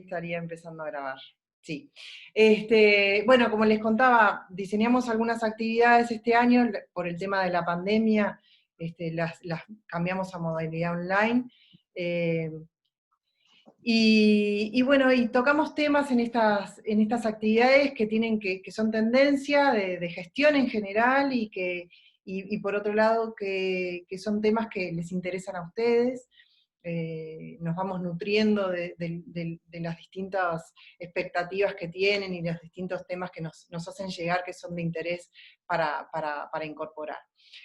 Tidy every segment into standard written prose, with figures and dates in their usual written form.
estaría empezando a grabar. Sí. Bueno, como les contaba, diseñamos algunas actividades este año por el tema de la pandemia, las cambiamos a modalidad online. Y bueno, y tocamos temas en estas actividades que que son tendencia de gestión en general y por otro lado que son temas que les interesan a ustedes. Nos vamos nutriendo de las distintas expectativas que tienen y los distintos temas que nos hacen llegar que son de interés para incorporar.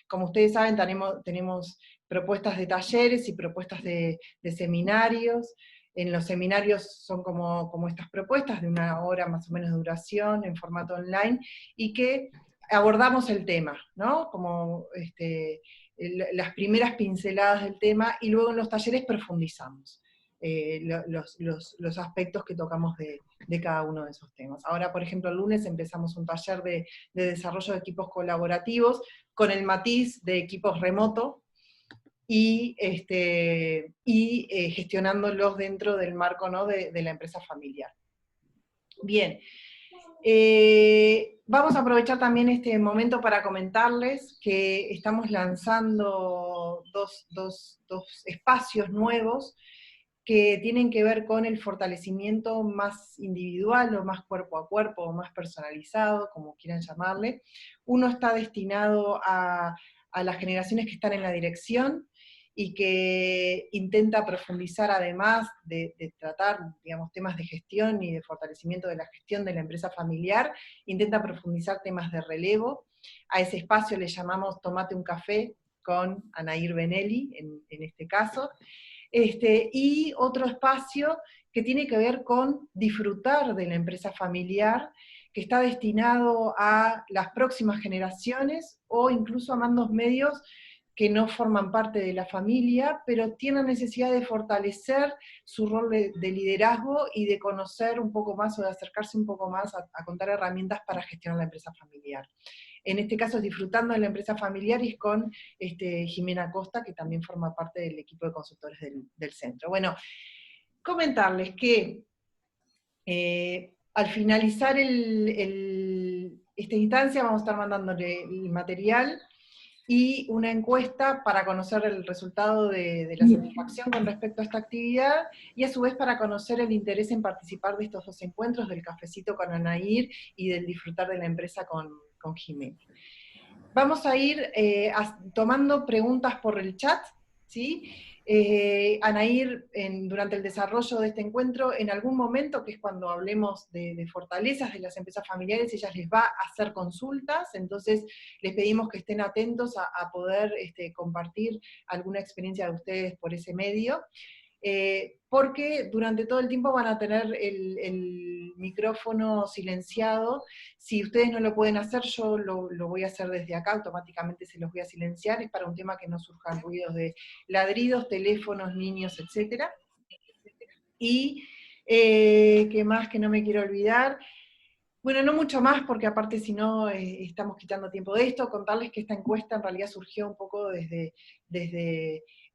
Como ustedes saben, tenemos propuestas de talleres y propuestas de seminarios. En los seminarios son como estas propuestas de 1 hora más o menos de duración en formato online y que abordamos el tema, ¿no? Como las primeras pinceladas del tema, y luego en los talleres profundizamos los aspectos que tocamos de cada uno de esos temas. Ahora, por ejemplo, el lunes empezamos un taller de desarrollo de equipos colaborativos con el matiz de equipos remoto, y gestionándolos dentro del marco, ¿no?, de la empresa familiar. Bien. Vamos a aprovechar también este momento para comentarles que estamos lanzando dos espacios nuevos que tienen que ver con el fortalecimiento más individual, o más cuerpo a cuerpo, o más personalizado, como quieran llamarle. Uno está destinado a las generaciones que están en la dirección, y que intenta profundizar, además de tratar, digamos, temas de gestión y de fortalecimiento de la gestión de la empresa familiar, intenta profundizar temas de relevo. A ese espacio le llamamos Tomate un café con Anaír Benelli, en este caso. Y otro espacio que tiene que ver con disfrutar de la empresa familiar, que está destinado a las próximas generaciones, o incluso a mandos medios que no forman parte de la familia, pero tienen necesidad de fortalecer su rol de liderazgo y de conocer un poco más, o de acercarse un poco más a contar herramientas para gestionar la empresa familiar. En este caso es Disfrutando de la empresa familiar, y es con Jimena Costa, que también forma parte del equipo de consultores del centro. Bueno, comentarles que al finalizar esta instancia vamos a estar mandándole el material y una encuesta para conocer el resultado de la satisfacción con respecto a esta actividad, y a su vez para conocer el interés en participar de estos 2 encuentros, del cafecito con Anaír y del disfrutar de la empresa con Jimena. Vamos a ir tomando preguntas por el chat, ¿sí? Anaír, durante el desarrollo de este encuentro, en algún momento, que es cuando hablemos de fortalezas de las empresas familiares, ella les va a hacer consultas, entonces les pedimos que estén atentos a poder compartir alguna experiencia de ustedes por ese medio. Porque durante todo el tiempo van a tener el micrófono silenciado. Si ustedes no lo pueden hacer, yo lo voy a hacer desde acá, automáticamente se los voy a silenciar, es para un tema que no surjan ruidos de ladridos, teléfonos, niños, etc. Y, ¿qué más que no me quiero olvidar? Bueno, no mucho más, porque aparte si no estamos quitando tiempo de esto. Contarles que esta encuesta en realidad surgió un poco desde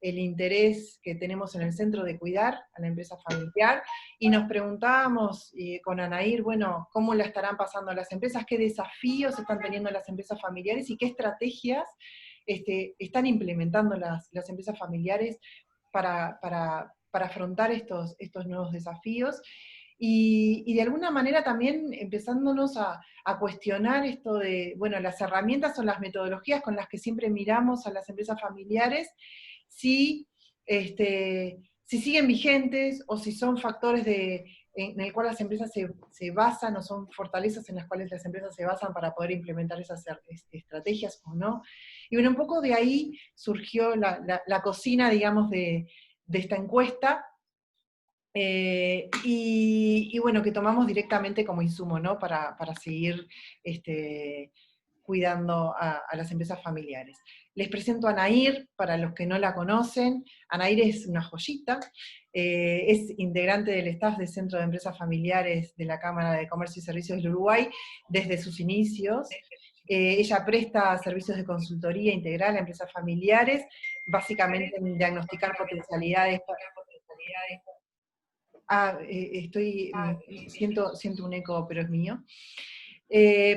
el interés que tenemos en el centro de cuidar a la empresa familiar, y nos preguntábamos con Anaír, bueno, cómo la estarán pasando las empresas, qué desafíos están teniendo las empresas familiares, y qué estrategias están implementando las empresas familiares para afrontar estos nuevos desafíos. Y de alguna manera también empezándonos a cuestionar esto de, bueno, las herramientas o las metodologías con las que siempre miramos a las empresas familiares, si siguen vigentes, o si son factores en el cual las empresas se basan, o son fortalezas en las cuales las empresas se basan para poder implementar esas estrategias o no. Y bueno, un poco de ahí surgió la cocina, digamos, de esta encuesta, y bueno, que tomamos directamente como insumo, ¿no?, para seguir cuidando a las empresas familiares. Les presento a Anaír, para los que no la conocen. Anaír es una joyita, es integrante del staff del Centro de Empresas Familiares de la Cámara de Comercio y Servicios del Uruguay desde sus inicios. Ella presta servicios de consultoría integral a empresas familiares, básicamente en diagnosticar potencialidades Siento un eco, pero es mío.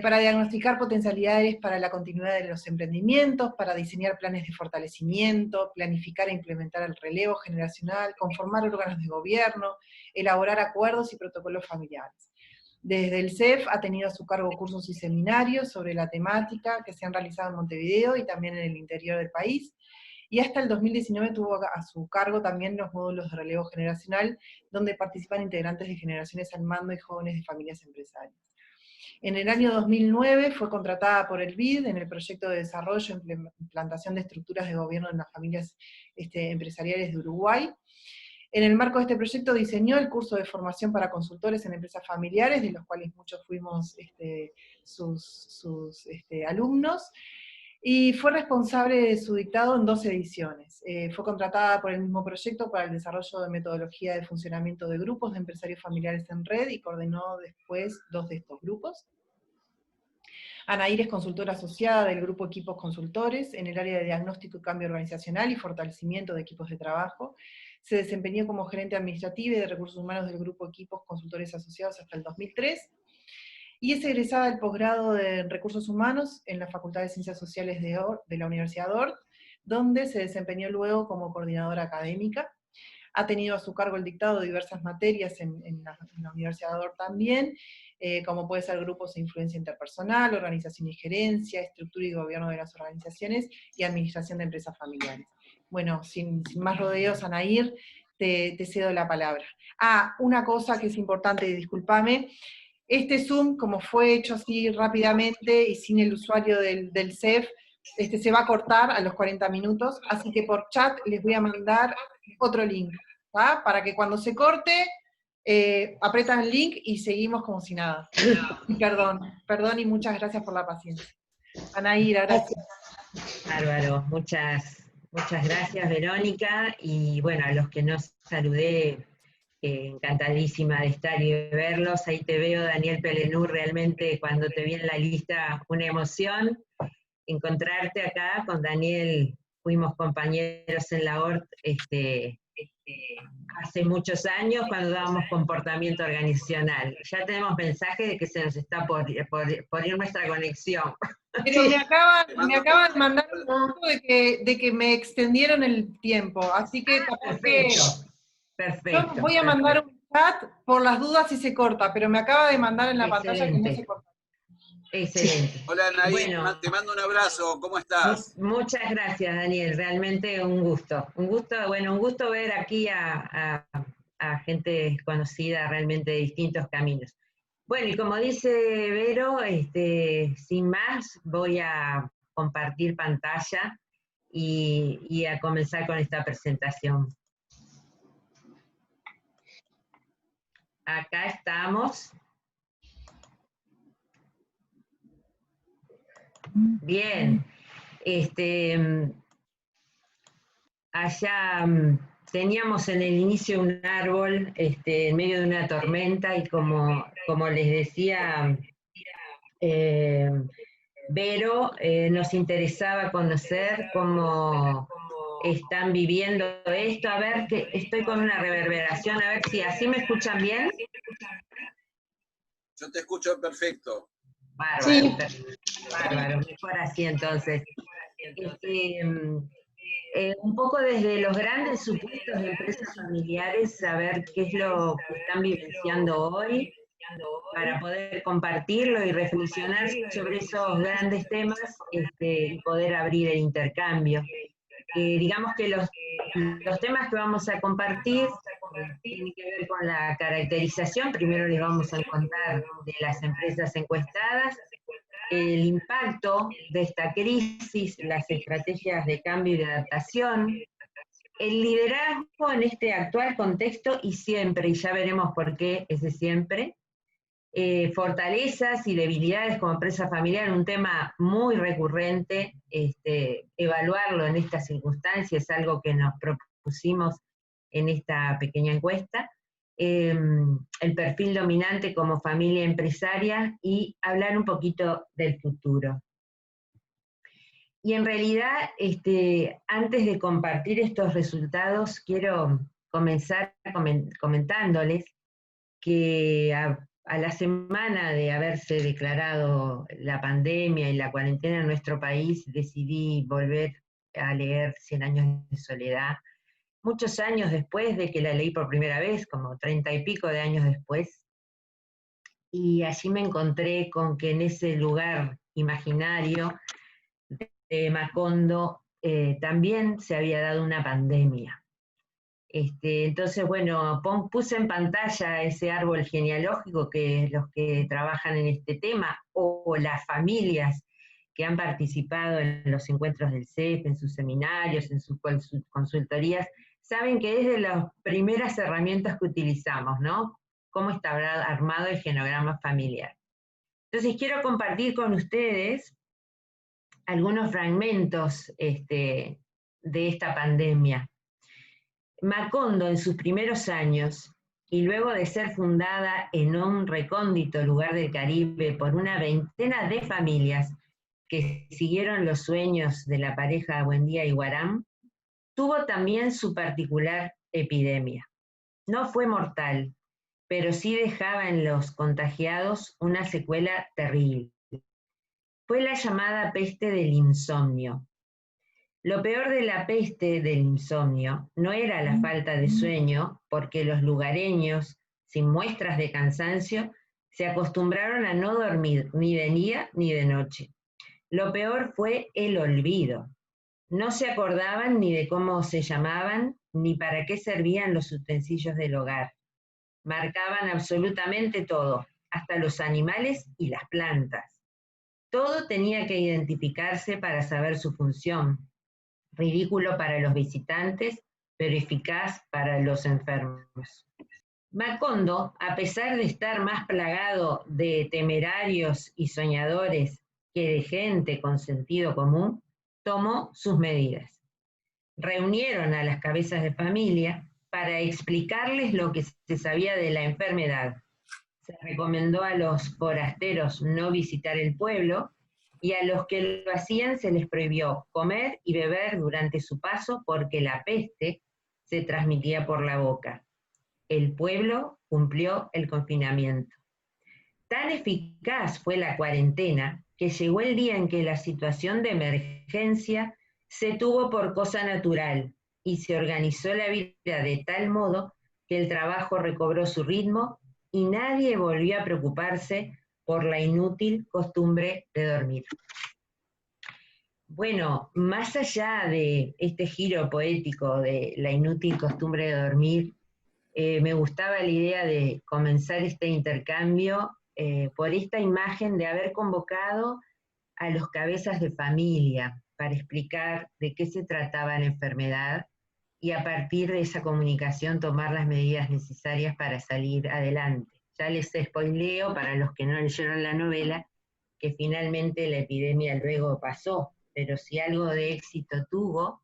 Para diagnosticar potencialidades para la continuidad de los emprendimientos, para diseñar planes de fortalecimiento, planificar e implementar el relevo generacional, conformar órganos de gobierno, elaborar acuerdos y protocolos familiares. Desde el CEF ha tenido a su cargo cursos y seminarios sobre la temática que se han realizado en Montevideo y también en el interior del país, y hasta el 2019 tuvo a su cargo también los módulos de relevo generacional, donde participan integrantes de generaciones al mando y jóvenes de familias empresarias. En el año 2009 fue contratada por el BID en el proyecto de desarrollo e implantación de estructuras de gobierno en las familias empresariales de Uruguay. En el marco de este proyecto diseñó el curso de formación para consultores en empresas familiares, de los cuales muchos fuimos sus alumnos, y fue responsable de su dictado en 2 ediciones. Fue contratada por el mismo proyecto para el desarrollo de metodología de funcionamiento de grupos de empresarios familiares en red, y coordinó después 2 de estos grupos. Anaír es consultora asociada del grupo Equipos Consultores en el área de diagnóstico y cambio organizacional y fortalecimiento de equipos de trabajo. Se desempeñó como gerente administrativa y de recursos humanos del grupo Equipos Consultores Asociados hasta el 2003, y es egresada del posgrado en Recursos Humanos en la Facultad de Ciencias Sociales de la Universidad Dort, donde se desempeñó luego como coordinadora académica. Ha tenido a su cargo el dictado de diversas materias en la Universidad Dort también, como puede ser grupos de influencia interpersonal, organización y gerencia, estructura y gobierno de las organizaciones, y administración de empresas familiares. Bueno, sin más rodeos, Anaír, te cedo la palabra. Una cosa que es importante, discúlpame, este Zoom, como fue hecho así rápidamente y sin el usuario del CEF, se va a cortar a los 40 minutos, así que por chat les voy a mandar otro link, ¿va? Para que cuando se corte, apretan el link y seguimos como si nada. Y perdón y muchas gracias por la paciencia. Anaíra, gracias. Bárbaro, muchas gracias, Verónica, y bueno, a los que no saludé, encantadísima de estar y de verlos. Ahí te veo, Daniel Pelenú, realmente cuando te vi en la lista, una emoción. Encontrarte acá con Daniel, fuimos compañeros en la ORT hace muchos años cuando dábamos comportamiento organizacional. Ya tenemos mensajes de que se nos está por ir nuestra conexión. Pero me acaba de mandar un punto de que me extendieron el tiempo, así que Perfecto. Yo voy a mandar un chat por las dudas si se corta, pero me acaba de mandar en la pantalla que no se corta. Excelente. Hola, Anaí, te mando un abrazo, ¿cómo estás? Muchas gracias, Daniel, realmente un gusto. Un gusto ver aquí a gente conocida realmente de distintos caminos. Bueno, y como dice Vero, sin más, voy a compartir pantalla y a comenzar con esta presentación. Acá estamos. Bien. Allá teníamos en el inicio un árbol en medio de una tormenta, y como les decía Vero, nos interesaba conocer cómo están viviendo esto. A ver, que estoy con una reverberación, a ver si así me escuchan bien. Yo te escucho perfecto. Bárbaro, Sí. Bárbaro, mejor así entonces. Un poco desde los grandes supuestos de empresas familiares, saber qué es lo que están vivenciando hoy, para poder compartirlo y reflexionar sobre esos grandes temas, y poder abrir el intercambio. Digamos que los temas que vamos a compartir tienen que ver con la caracterización. Primero les vamos a contar de las empresas encuestadas, el impacto de esta crisis, las estrategias de cambio y de adaptación, el liderazgo en este actual contexto y siempre, y ya veremos por qué ese siempre, fortalezas y debilidades como empresa familiar, un tema muy recurrente. Evaluarlo en estas circunstancias es algo que nos propusimos en esta pequeña encuesta. El perfil dominante como familia empresaria, y hablar un poquito del futuro. Y en realidad, antes de compartir estos resultados, quiero comenzar comentándoles que a la semana de haberse declarado la pandemia y la cuarentena en nuestro país, decidí volver a leer 100 años de soledad, muchos años después de que la leí por primera vez, como 30 y pico de años después, y allí me encontré con que en ese lugar imaginario de Macondo también se había dado una pandemia. Entonces, bueno, puse en pantalla ese árbol genealógico que los que trabajan en este tema, o las familias que han participado en los encuentros del CEP, en sus seminarios, en sus consultorías, saben que es de las primeras herramientas que utilizamos, ¿no? Cómo está armado el genograma familiar. Entonces, quiero compartir con ustedes algunos fragmentos de esta pandemia. Macondo, en sus primeros años, y luego de ser fundada en un recóndito lugar del Caribe por una veintena de familias que siguieron los sueños de la pareja Buendía y Guarán, tuvo también su particular epidemia. No fue mortal, pero sí dejaba en los contagiados una secuela terrible. Fue la llamada peste del insomnio. Lo peor de la peste del insomnio no era la falta de sueño, porque los lugareños, sin muestras de cansancio, se acostumbraron a no dormir ni de día ni de noche. Lo peor fue el olvido. No se acordaban ni de cómo se llamaban, ni para qué servían los utensilios del hogar. Marcaban absolutamente todo, hasta los animales y las plantas. Todo tenía que identificarse para saber su función. Ridículo para los visitantes, pero eficaz para los enfermos. Macondo, a pesar de estar más plagado de temerarios y soñadores que de gente con sentido común, tomó sus medidas. Reunieron a las cabezas de familia para explicarles lo que se sabía de la enfermedad. Se recomendó a los forasteros no visitar el pueblo, y a los que lo hacían se les prohibió comer y beber durante su paso porque la peste se transmitía por la boca. El pueblo cumplió el confinamiento. Tan eficaz fue la cuarentena que llegó el día en que la situación de emergencia se tuvo por cosa natural y se organizó la vida de tal modo que el trabajo recobró su ritmo y nadie volvió a preocuparse por la inútil costumbre de dormir. Bueno, más allá de este giro poético de la inútil costumbre de dormir, me gustaba la idea de comenzar este intercambio por esta imagen de haber convocado a los cabezas de familia para explicar de qué se trataba la enfermedad y a partir de esa comunicación tomar las medidas necesarias para salir adelante. Ya les spoileo, para los que no leyeron la novela, que finalmente la epidemia luego pasó, pero si algo de éxito tuvo,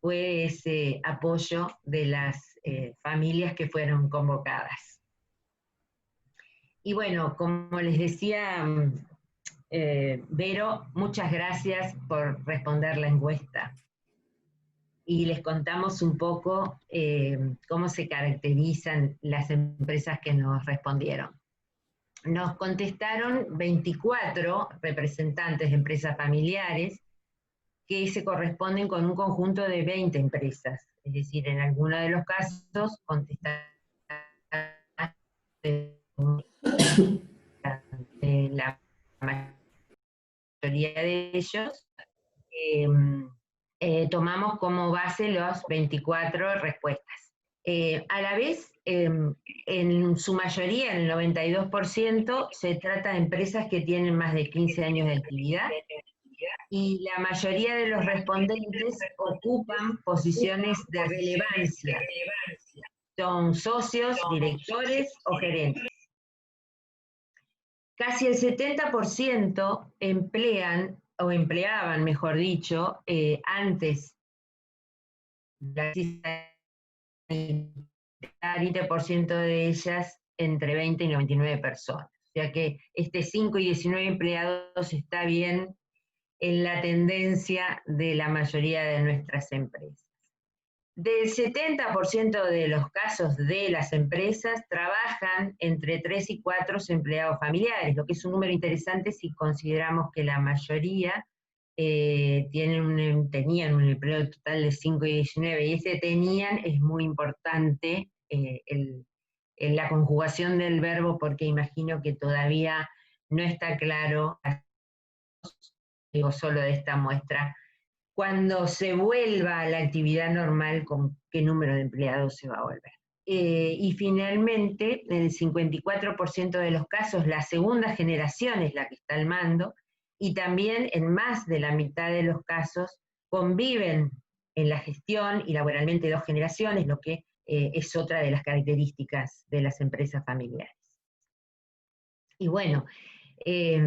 fue ese apoyo de las familias que fueron convocadas. Y bueno, como les decía Vero, muchas gracias por responder la encuesta. Y les contamos un poco cómo se caracterizan las empresas que nos respondieron. Nos contestaron 24 representantes de empresas familiares que se corresponden con un conjunto de 20 empresas. Es decir, en algunos de los casos contestaron la mayoría de ellos. Tomamos como base las 24 respuestas. A la vez, en su mayoría, el 92%, se trata de empresas que tienen más de 15 años de actividad y la mayoría de los respondentes ocupan posiciones de relevancia. Son socios, directores o gerentes. Casi el 70% emplean, o empleaban, mejor dicho, antes de el 20% de ellas entre 20 y 99 personas. O sea que este 5 y 19 empleados está bien en la tendencia de la mayoría de nuestras empresas. Del 70% de los casos de las empresas trabajan entre 3 y 4 empleados familiares, lo que es un número interesante si consideramos que la mayoría tenían un empleo total de 5 y 19, y ese tenían es muy importante en la conjugación del verbo, porque imagino que todavía no está claro, digo solo de esta muestra, cuando se vuelva a la actividad normal, con qué número de empleados se va a volver. Y finalmente, en el 54% de los casos, la segunda generación es la que está al mando, y también en más de la mitad de los casos conviven en la gestión y laboralmente 2 generaciones, lo que es otra de las características de las empresas familiares. Y bueno,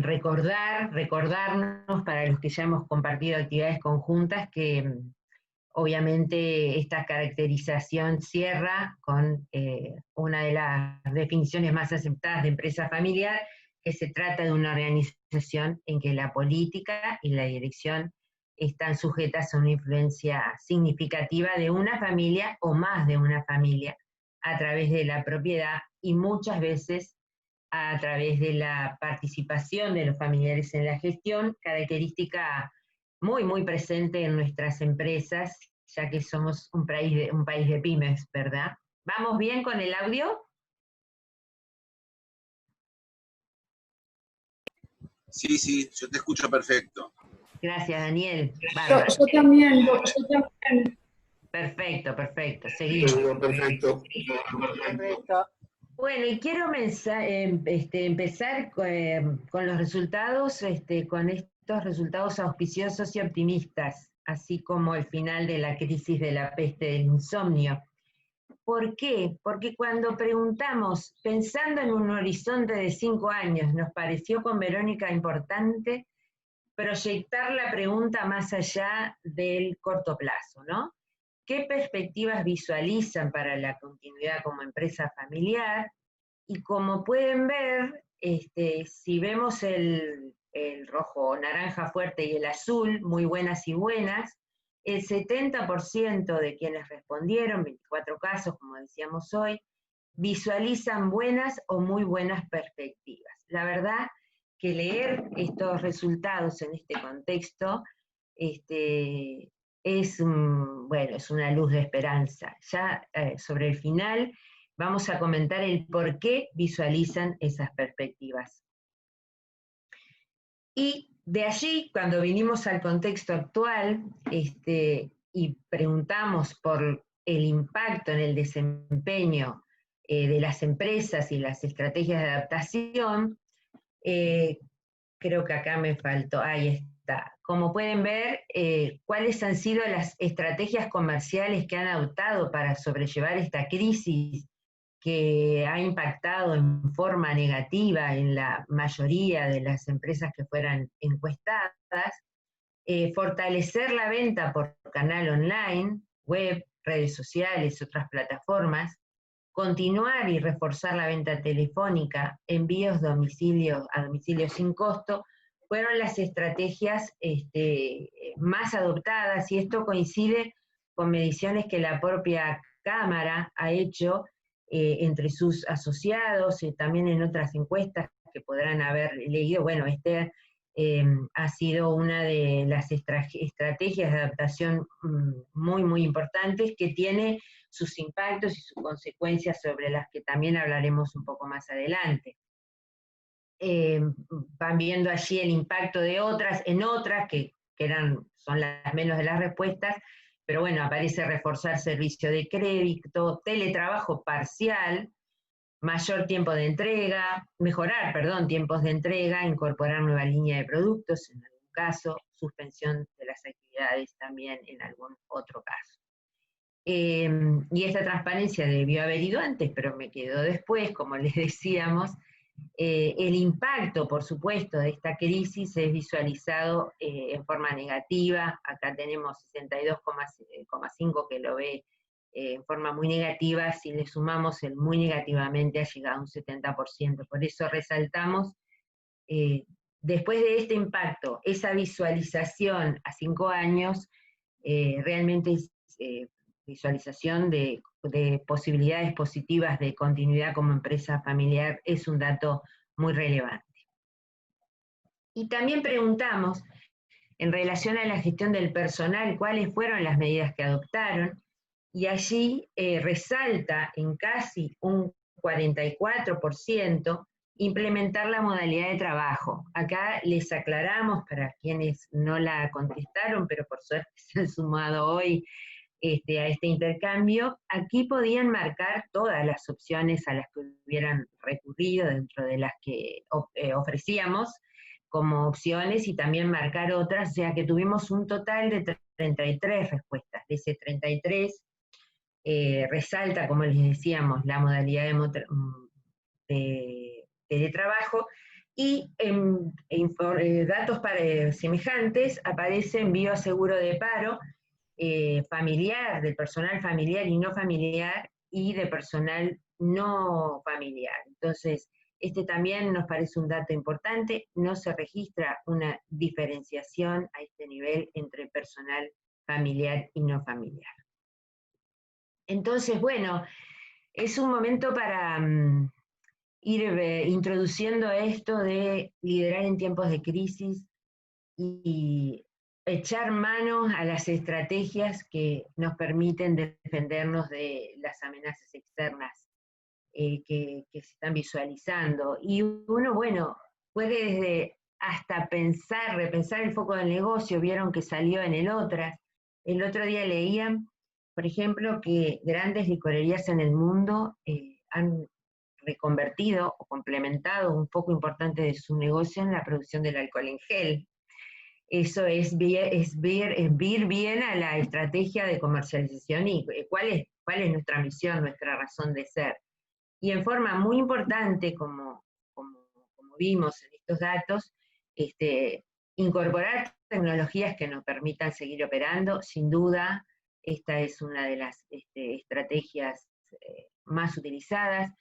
recordarnos para los que ya hemos compartido actividades conjuntas que obviamente esta caracterización cierra con una de las definiciones más aceptadas de empresa familiar, que se trata de una organización en que la política y la dirección están sujetas a una influencia significativa de una familia o más de una familia a través de la propiedad y muchas veces a través de la participación de los familiares en la gestión, característica muy, muy presente en nuestras empresas, ya que somos un país de pymes, ¿verdad? ¿Vamos bien con el audio? Sí, sí, yo te escucho perfecto. Gracias, Daniel. Yo también. Perfecto, seguimos. Perfecto. Bueno, y quiero empezar con los resultados, con estos resultados auspiciosos y optimistas, así como el final de la crisis de la peste del insomnio. ¿Por qué? Porque cuando preguntamos, pensando en un horizonte de 5 años, nos pareció con Verónica importante proyectar la pregunta más allá del corto plazo, ¿no? ¿Qué perspectivas visualizan para la continuidad como empresa familiar? Y como pueden ver, si vemos el rojo, naranja fuerte y el azul, muy buenas y buenas, el 70% de quienes respondieron, 24 casos, como decíamos hoy, visualizan buenas o muy buenas perspectivas. La verdad que leer estos resultados en este contexto es una luz de esperanza. Ya sobre el final vamos a comentar el por qué visualizan esas perspectivas. Y de allí, cuando vinimos al contexto actual y preguntamos por el impacto en el desempeño de las empresas y las estrategias de adaptación, creo que acá me faltó, ahí está. Como pueden ver, ¿cuáles han sido las estrategias comerciales que han adoptado para sobrellevar esta crisis que ha impactado en forma negativa en la mayoría de las empresas que fueran encuestadas? Fortalecer la venta por canal online, web, redes sociales, otras plataformas, continuar y reforzar la venta telefónica, envíos a domicilio sin costo, fueron las estrategias más adoptadas, y esto coincide con mediciones que la propia Cámara ha hecho entre sus asociados y también en otras encuestas que podrán haber leído. Bueno, ha sido una de las estrategias de adaptación muy, muy importantes, que tiene sus impactos y sus consecuencias, sobre las que también hablaremos un poco más adelante. Van viendo allí el impacto de otras, que son las menos de las respuestas, pero bueno, aparece reforzar servicio de crédito, teletrabajo parcial, mayor tiempo de entrega, mejorar, tiempos de entrega, incorporar nueva línea de productos en algún caso, suspensión de las actividades también en algún otro caso. Y esta transparencia debió haber ido antes, pero me quedó después, como les decíamos. El impacto, por supuesto, de esta crisis es visualizado en forma negativa. Acá tenemos 62,5 que lo ve en forma muy negativa. Si le sumamos el muy negativamente, ha llegado a un 70%. Por eso resaltamos, después de este impacto, esa visualización a 5 años realmente visualización de posibilidades positivas de continuidad como empresa familiar es un dato muy relevante. Y también preguntamos, en relación a la gestión del personal, cuáles fueron las medidas que adoptaron, y allí resalta en casi un 44% implementar la modalidad de trabajo. Acá les aclaramos, para quienes no la contestaron, pero por suerte se han sumado hoy a este intercambio, aquí podían marcar todas las opciones a las que hubieran recurrido dentro de las que ofrecíamos como opciones, y también marcar otras, o sea que tuvimos un total de 33 respuestas. De ese 33, resalta, como les decíamos, la modalidad de teletrabajo, y datos semejantes aparecen bioaseguro de paro, familiar, del personal familiar y no familiar, y de personal no familiar. Entonces, este también nos parece un dato importante, no se registra una diferenciación a este nivel entre personal familiar y no familiar. Entonces, bueno, es un momento para ir introduciendo esto de liderar en tiempos de crisis y echar mano a las estrategias que nos permiten defendernos de las amenazas externas que se están visualizando. Y uno, bueno, puede desde hasta repensar el foco del negocio. Vieron que salió en el otro día leían, por ejemplo, que grandes licorerías en el mundo han reconvertido o complementado un foco importante de su negocio en la producción del alcohol en gel. Eso es vir bien a la estrategia de comercialización y cuál es nuestra misión, nuestra razón de ser. Y en forma muy importante, como vimos en estos datos, incorporar tecnologías que nos permitan seguir operando. Sin duda, esta es una de las estrategias más utilizadas,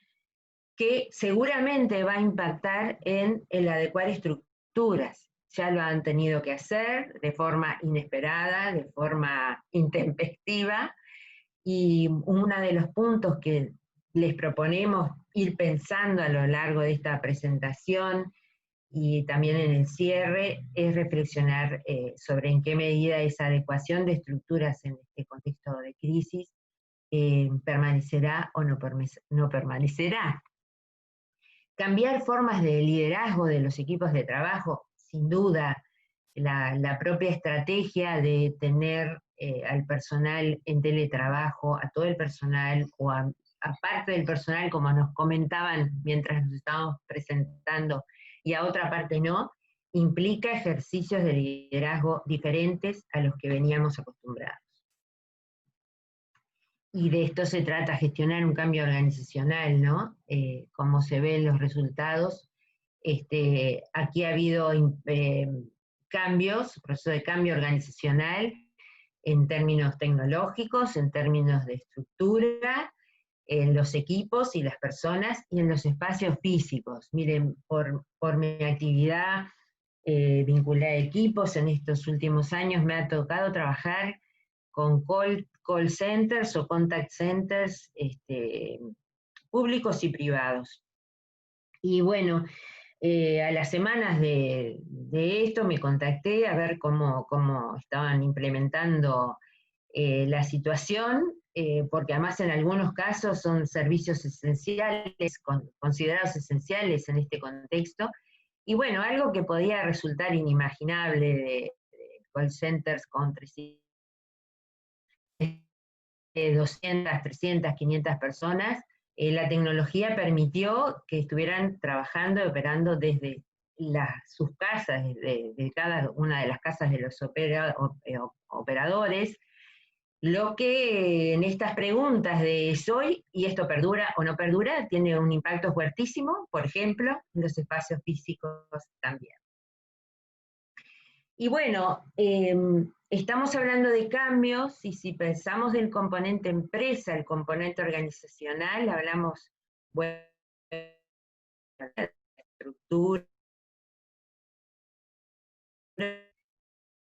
que seguramente va a impactar en el adecuar estructuras. Ya lo han tenido que hacer de forma inesperada, de forma intempestiva, y uno de los puntos que les proponemos ir pensando a lo largo de esta presentación y también en el cierre es reflexionar sobre en qué medida esa adecuación de estructuras en este contexto de crisis permanecerá o no permanecerá. Cambiar formas de liderazgo de los equipos de trabajo, sin duda, la propia estrategia de tener al personal en teletrabajo, a todo el personal, o a parte del personal, como nos comentaban mientras nos estábamos presentando, y a otra parte no, implica ejercicios de liderazgo diferentes a los que veníamos acostumbrados. Y de esto se trata, gestionar un cambio organizacional, ¿no? Como se ven los resultados, aquí ha habido cambios, proceso de cambio organizacional en términos tecnológicos, en términos de estructura, en los equipos y las personas, y en los espacios físicos. Miren, por mi actividad vinculada a equipos en estos últimos años, me ha tocado trabajar con call centers o contact centers públicos y privados. Y bueno, a las semanas de esto me contacté a ver cómo estaban implementando la situación, porque además en algunos casos son servicios esenciales, considerados esenciales en este contexto. Y bueno, algo que podía resultar inimaginable de call centers con 200, 300, 500 personas, la tecnología permitió que estuvieran trabajando y operando desde sus casas, de cada una de las casas de los operadores, lo que en estas preguntas de ¿soy y esto perdura o no perdura? Tiene un impacto fuertísimo, por ejemplo, en los espacios físicos también. Y bueno, estamos hablando de cambios, y si pensamos del componente empresa, el componente organizacional, hablamos, bueno, de estructura,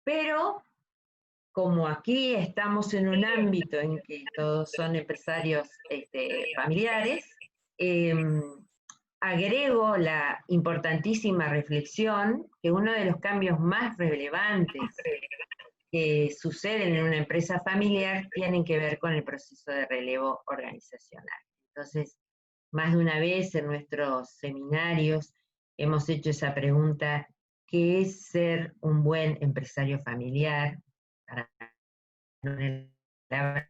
pero como aquí estamos en un ámbito en que todos son empresarios familiares, agrego la importantísima reflexión que uno de los cambios más relevantes que suceden en una empresa familiar tienen que ver con el proceso de relevo organizacional. Entonces, más de una vez en nuestros seminarios hemos hecho esa pregunta: ¿qué es ser un buen empresario familiar? Para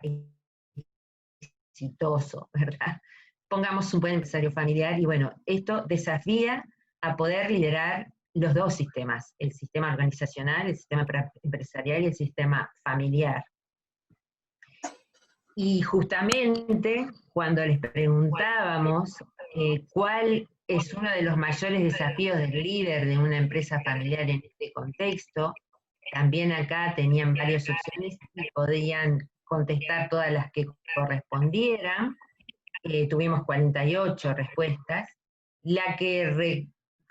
exitoso, ¿verdad? Pongamos un buen empresario familiar y bueno, esto desafía a poder liderar los dos sistemas, el sistema organizacional, el sistema empresarial y el sistema familiar. Y justamente cuando les preguntábamos cuál es uno de los mayores desafíos del líder de una empresa familiar en este contexto, también acá tenían varias opciones y podían contestar todas las que correspondieran. Tuvimos 48 respuestas. La que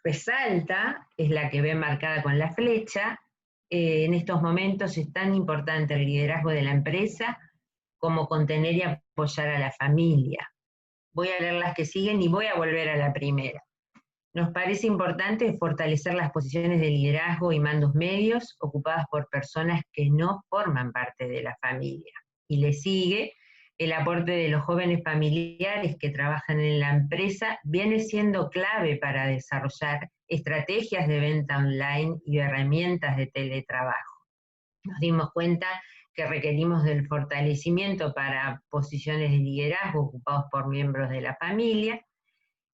resalta es la que ven marcada con la flecha. En estos momentos es tan importante el liderazgo de la empresa como contener y apoyar a la familia. Voy a leer las que siguen y voy a volver a la primera. Nos parece importante fortalecer las posiciones de liderazgo y mandos medios ocupadas por personas que no forman parte de la familia. Y le sigue: el aporte de los jóvenes familiares que trabajan en la empresa viene siendo clave para desarrollar estrategias de venta online y herramientas de teletrabajo. Nos dimos cuenta que requerimos del fortalecimiento para posiciones de liderazgo ocupados por miembros de la familia.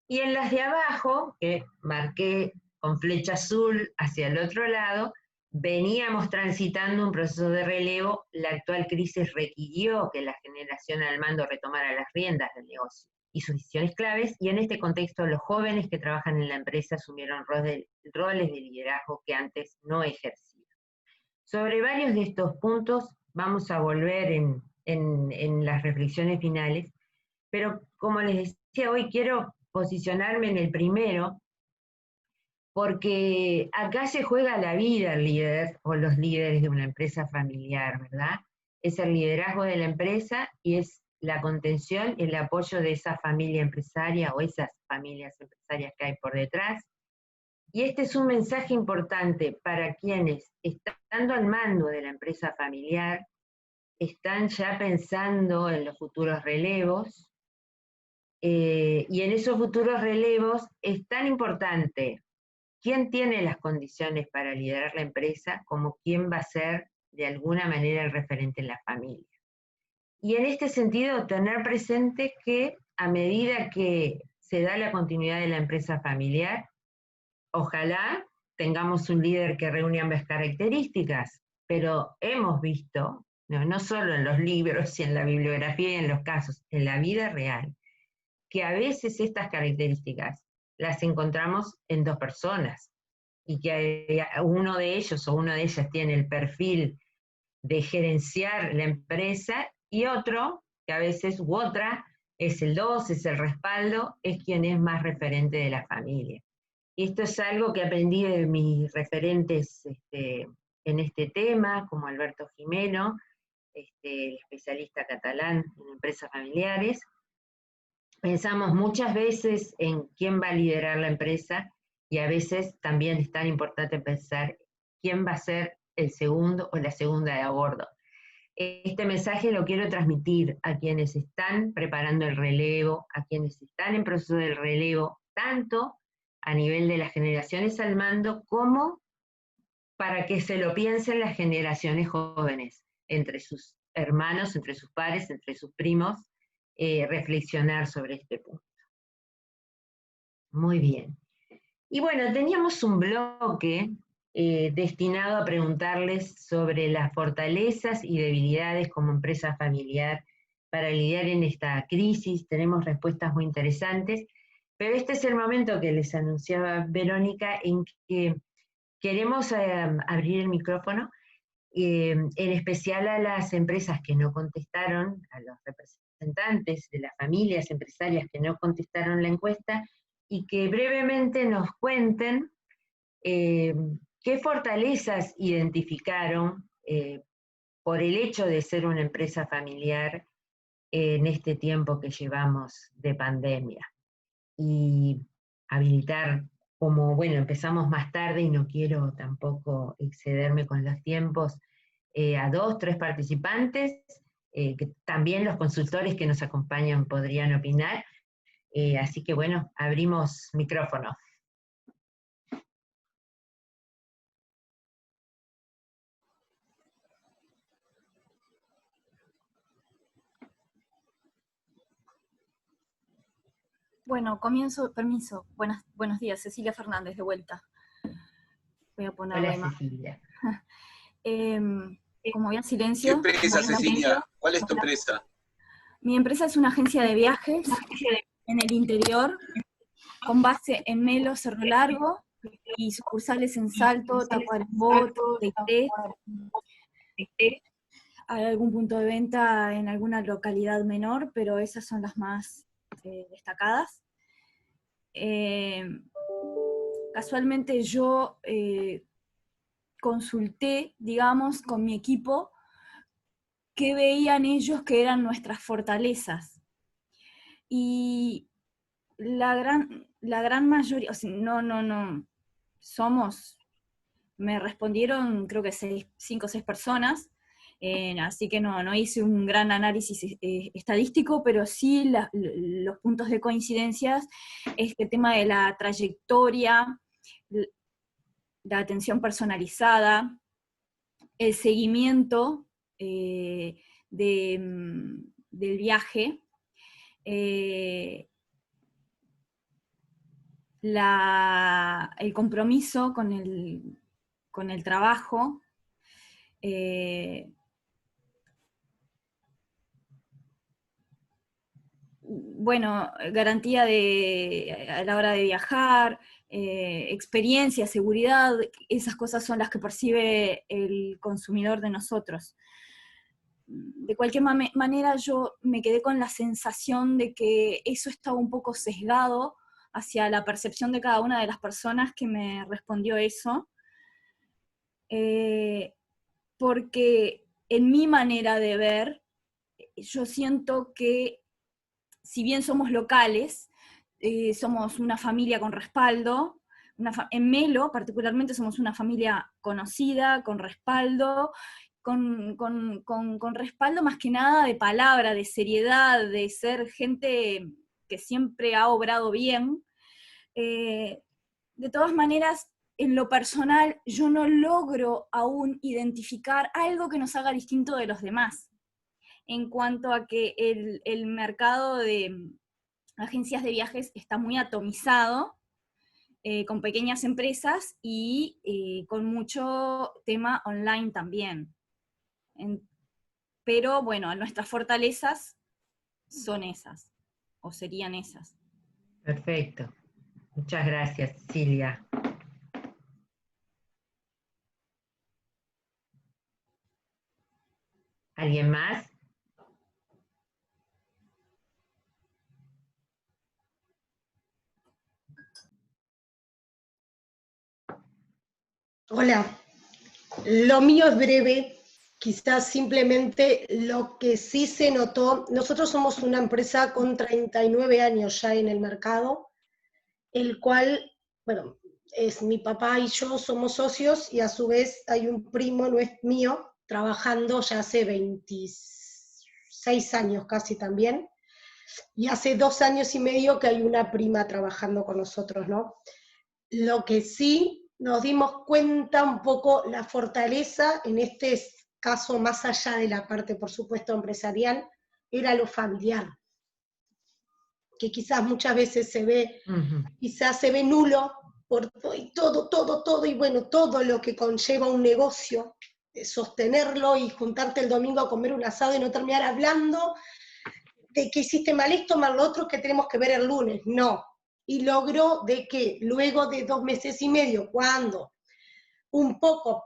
Y en las de abajo, que marqué con flecha azul hacia el otro lado, veníamos transitando un proceso de relevo. La actual crisis requirió que la generación al mando retomara las riendas del negocio y sus decisiones claves, y en este contexto los jóvenes que trabajan en la empresa asumieron roles de liderazgo que antes no ejercían. Sobre varios de estos puntos vamos a volver en las reflexiones finales, pero como les decía, hoy quiero posicionarme en el primero, porque acá se juega la vida el líder o los líderes de una empresa familiar, ¿verdad? Es el liderazgo de la empresa y es la contención y el apoyo de esa familia empresaria o esas familias empresarias que hay por detrás. Y este es un mensaje importante para quienes, estando al mando de la empresa familiar, están ya pensando en los futuros relevos, y en esos futuros relevos es tan importante quién tiene las condiciones para liderar la empresa como quién va a ser de alguna manera el referente en la familia. Y en este sentido, tener presente que a medida que se da la continuidad de la empresa familiar, ojalá tengamos un líder que reúne ambas características, pero hemos visto, no solo en los libros y en la bibliografía y en los casos, en la vida real, que a veces estas características las encontramos en dos personas, y que uno de ellos o una de ellas tiene el perfil de gerenciar la empresa, y otro, que a veces, u otra, es el 2, es el respaldo, es quien es más referente de la familia. Y esto es algo que aprendí de mis referentes en este tema, como Alberto Jimeno, el especialista catalán en empresas familiares. Pensamos muchas veces en quién va a liderar la empresa, y a veces también es tan importante pensar quién va a ser el segundo o la segunda de a bordo. Este mensaje lo quiero transmitir a quienes están preparando el relevo, a quienes están en proceso del relevo, tanto a nivel de las generaciones al mando, como para que se lo piensen las generaciones jóvenes, entre sus hermanos, entre sus pares, entre sus primos, reflexionar sobre este punto. Muy bien. Y bueno, teníamos un bloque destinado a preguntarles sobre las fortalezas y debilidades como empresa familiar para lidiar en esta crisis. Tenemos respuestas muy interesantes, pero este es el momento que les anunciaba Verónica, en que queremos abrir el micrófono, en especial a las empresas que no contestaron, a los representantes de las familias empresarias que no contestaron la encuesta, y que brevemente nos cuenten qué fortalezas identificaron por el hecho de ser una empresa familiar en este tiempo que llevamos de pandemia. Y habilitar, como, bueno, empezamos más tarde y no quiero tampoco excederme con los tiempos, a 2, 3 participantes, que también los consultores que nos acompañan podrían opinar. Así que bueno, abrimos micrófono. Bueno, comienzo, permiso. Buenos días, Cecilia Fernández, de vuelta. Voy a poner Hola, la imagen. Cecilia. Como bien ¿Qué silencio. empresa, Cecilia? ¿Cuál es tu empresa? Mi empresa es una agencia de viajes en el interior, con base en Melo, Cerro Largo, y sucursales en Salto, Tacuarembó, Teité. Hay algún punto de venta en alguna localidad menor, pero esas son las más destacadas. Casualmente yo consulté, digamos, con mi equipo qué veían ellos que eran nuestras fortalezas. Y la gran mayoría, o sea, me respondieron creo que 5 o 6 personas, así que no hice un gran análisis estadístico, pero sí los puntos de coincidencias es el tema de la trayectoria, la atención personalizada, el seguimiento del viaje, el compromiso con el trabajo, bueno, garantía a la hora de viajar, experiencia, seguridad, esas cosas son las que percibe el consumidor de nosotros. De cualquier manera yo me quedé con la sensación de que eso estaba un poco sesgado hacia la percepción de cada una de las personas que me respondió eso, porque en mi manera de ver, yo siento que si bien somos locales, somos una familia con respaldo, en Melo particularmente somos una familia conocida, con respaldo, con respaldo más que nada de palabra, de seriedad, de ser gente que siempre ha obrado bien. De todas maneras, en lo personal, yo no logro aún identificar algo que nos haga distinto de los demás, en cuanto a que el mercado de agencias de viajes está muy atomizado, con pequeñas empresas y con mucho tema online también. Pero bueno, nuestras fortalezas son esas, o serían esas. Perfecto. Muchas gracias, Cecilia. ¿Alguien más? Hola, lo mío es breve, quizás simplemente lo que sí se notó, nosotros somos una empresa con 39 años ya en el mercado, el cual, bueno, es mi papá y yo somos socios y a su vez hay un primo, no es mío, trabajando ya hace 26 años casi también, y hace 2 años y medio que hay una prima trabajando con nosotros, ¿no? Lo que sí nos dimos cuenta un poco la fortaleza, en este caso más allá de la parte, por supuesto, empresarial, era lo familiar, que quizás muchas veces se ve, quizás se ve nulo por todo, y bueno, todo lo que conlleva un negocio, sostenerlo y juntarte el domingo a comer un asado y no terminar hablando de que hiciste mal esto, mal lo otro, que tenemos que ver el lunes, no. Y logró de que luego de 2 meses y medio, cuando un poco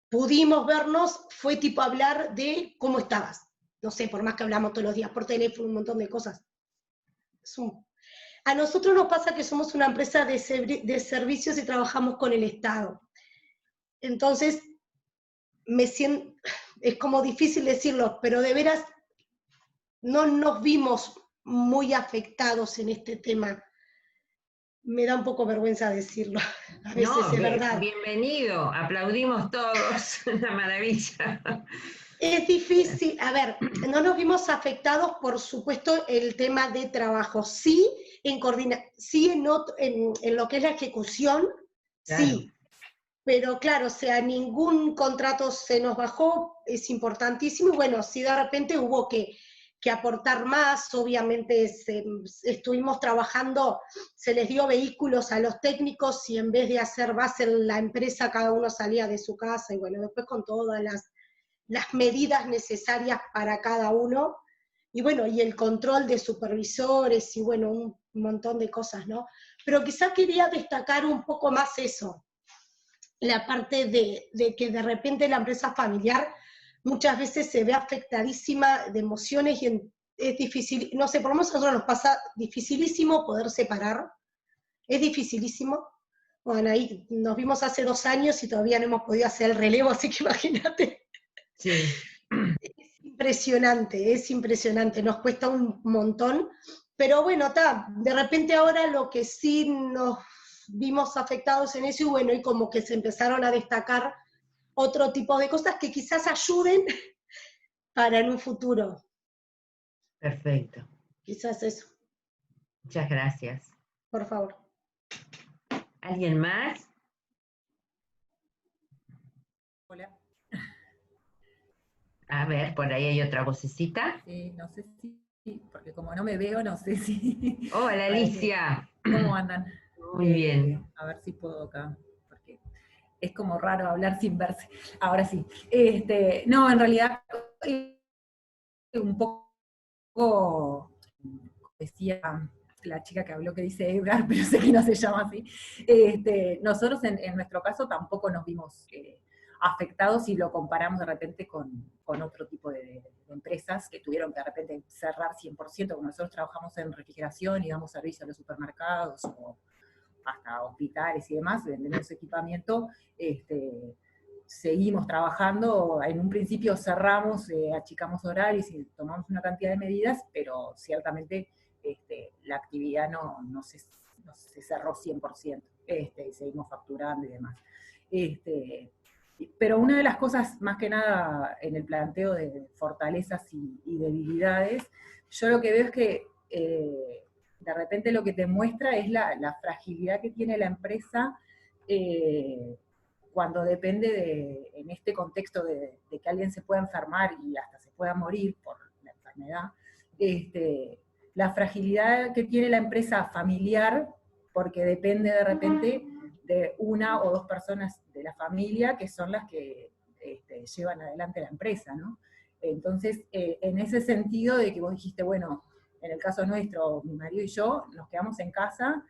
pudimos vernos, fue tipo hablar de cómo estabas. No sé, por más que hablamos todos los días por teléfono, un montón de cosas. A nosotros nos pasa que somos una empresa de servicios y trabajamos con el Estado. Entonces, es como difícil decirlo, pero de veras no nos vimos muy afectados en este tema. Me da un poco vergüenza decirlo, a veces No, es verdad. bienvenido, aplaudimos todos, una maravilla. Es difícil, a ver, no nos vimos afectados, por supuesto, el tema de trabajo, sí sí en lo que es la ejecución, Claro. sí, pero claro, o sea, ningún contrato se nos bajó, es importantísimo, y bueno, sí de repente hubo que aportar más, obviamente estuvimos trabajando, se les dio vehículos a los técnicos, y en vez de hacer base en la empresa, cada uno salía de su casa, y bueno, después con todas las medidas necesarias para cada uno, y bueno, y el control de supervisores, y bueno, un montón de cosas, ¿no? Pero quizá quería destacar un poco más eso, la parte de que de repente la empresa familiar muchas veces se ve afectadísima de emociones y es difícil, no sé, por lo menos a nosotros nos pasa dificilísimo poder separar, es dificilísimo. Bueno, ahí nos vimos hace 2 años y todavía no hemos podido hacer el relevo, así que imagínate. Sí. Es impresionante, nos cuesta un montón, pero bueno, de repente ahora lo que sí nos vimos afectados en eso, y bueno, y como que se empezaron a destacar otro tipo de cosas que quizás ayuden para en un futuro. Perfecto. Quizás eso, Muchas gracias. por favor. ¿Alguien más? Hola. A ver, por ahí hay otra vocecita. No sé si, porque como no me veo, no sé si... Hola, Alicia. ¿Cómo andan? Muy bien. A ver si puedo acá, porque es como raro hablar sin verse. Ahora sí. No, en realidad, un poco, decía la chica que habló que dice Edgar, pero sé que no se llama así. Nosotros en nuestro caso tampoco nos vimos afectados si lo comparamos de repente con otro tipo de empresas que tuvieron que de repente cerrar 100%, como nosotros trabajamos en refrigeración y damos servicio a los supermercados o hasta hospitales y demás, vendemos equipamiento, seguimos trabajando, en un principio cerramos, achicamos horarios y tomamos una cantidad de medidas, pero ciertamente la actividad no se cerró 100%, y seguimos facturando y demás. Pero una de las cosas, más que nada, en el planteo de fortalezas y debilidades, yo lo que veo es que de repente lo que te muestra es la fragilidad que tiene la empresa cuando depende en este contexto de que alguien se pueda enfermar y hasta se pueda morir por la enfermedad, la fragilidad que tiene la empresa familiar, porque depende de repente de una o dos personas de la familia que son las que llevan adelante la empresa, ¿no? Entonces, en ese sentido de que vos dijiste, bueno, en el caso nuestro, mi marido y yo, nos quedamos en casa,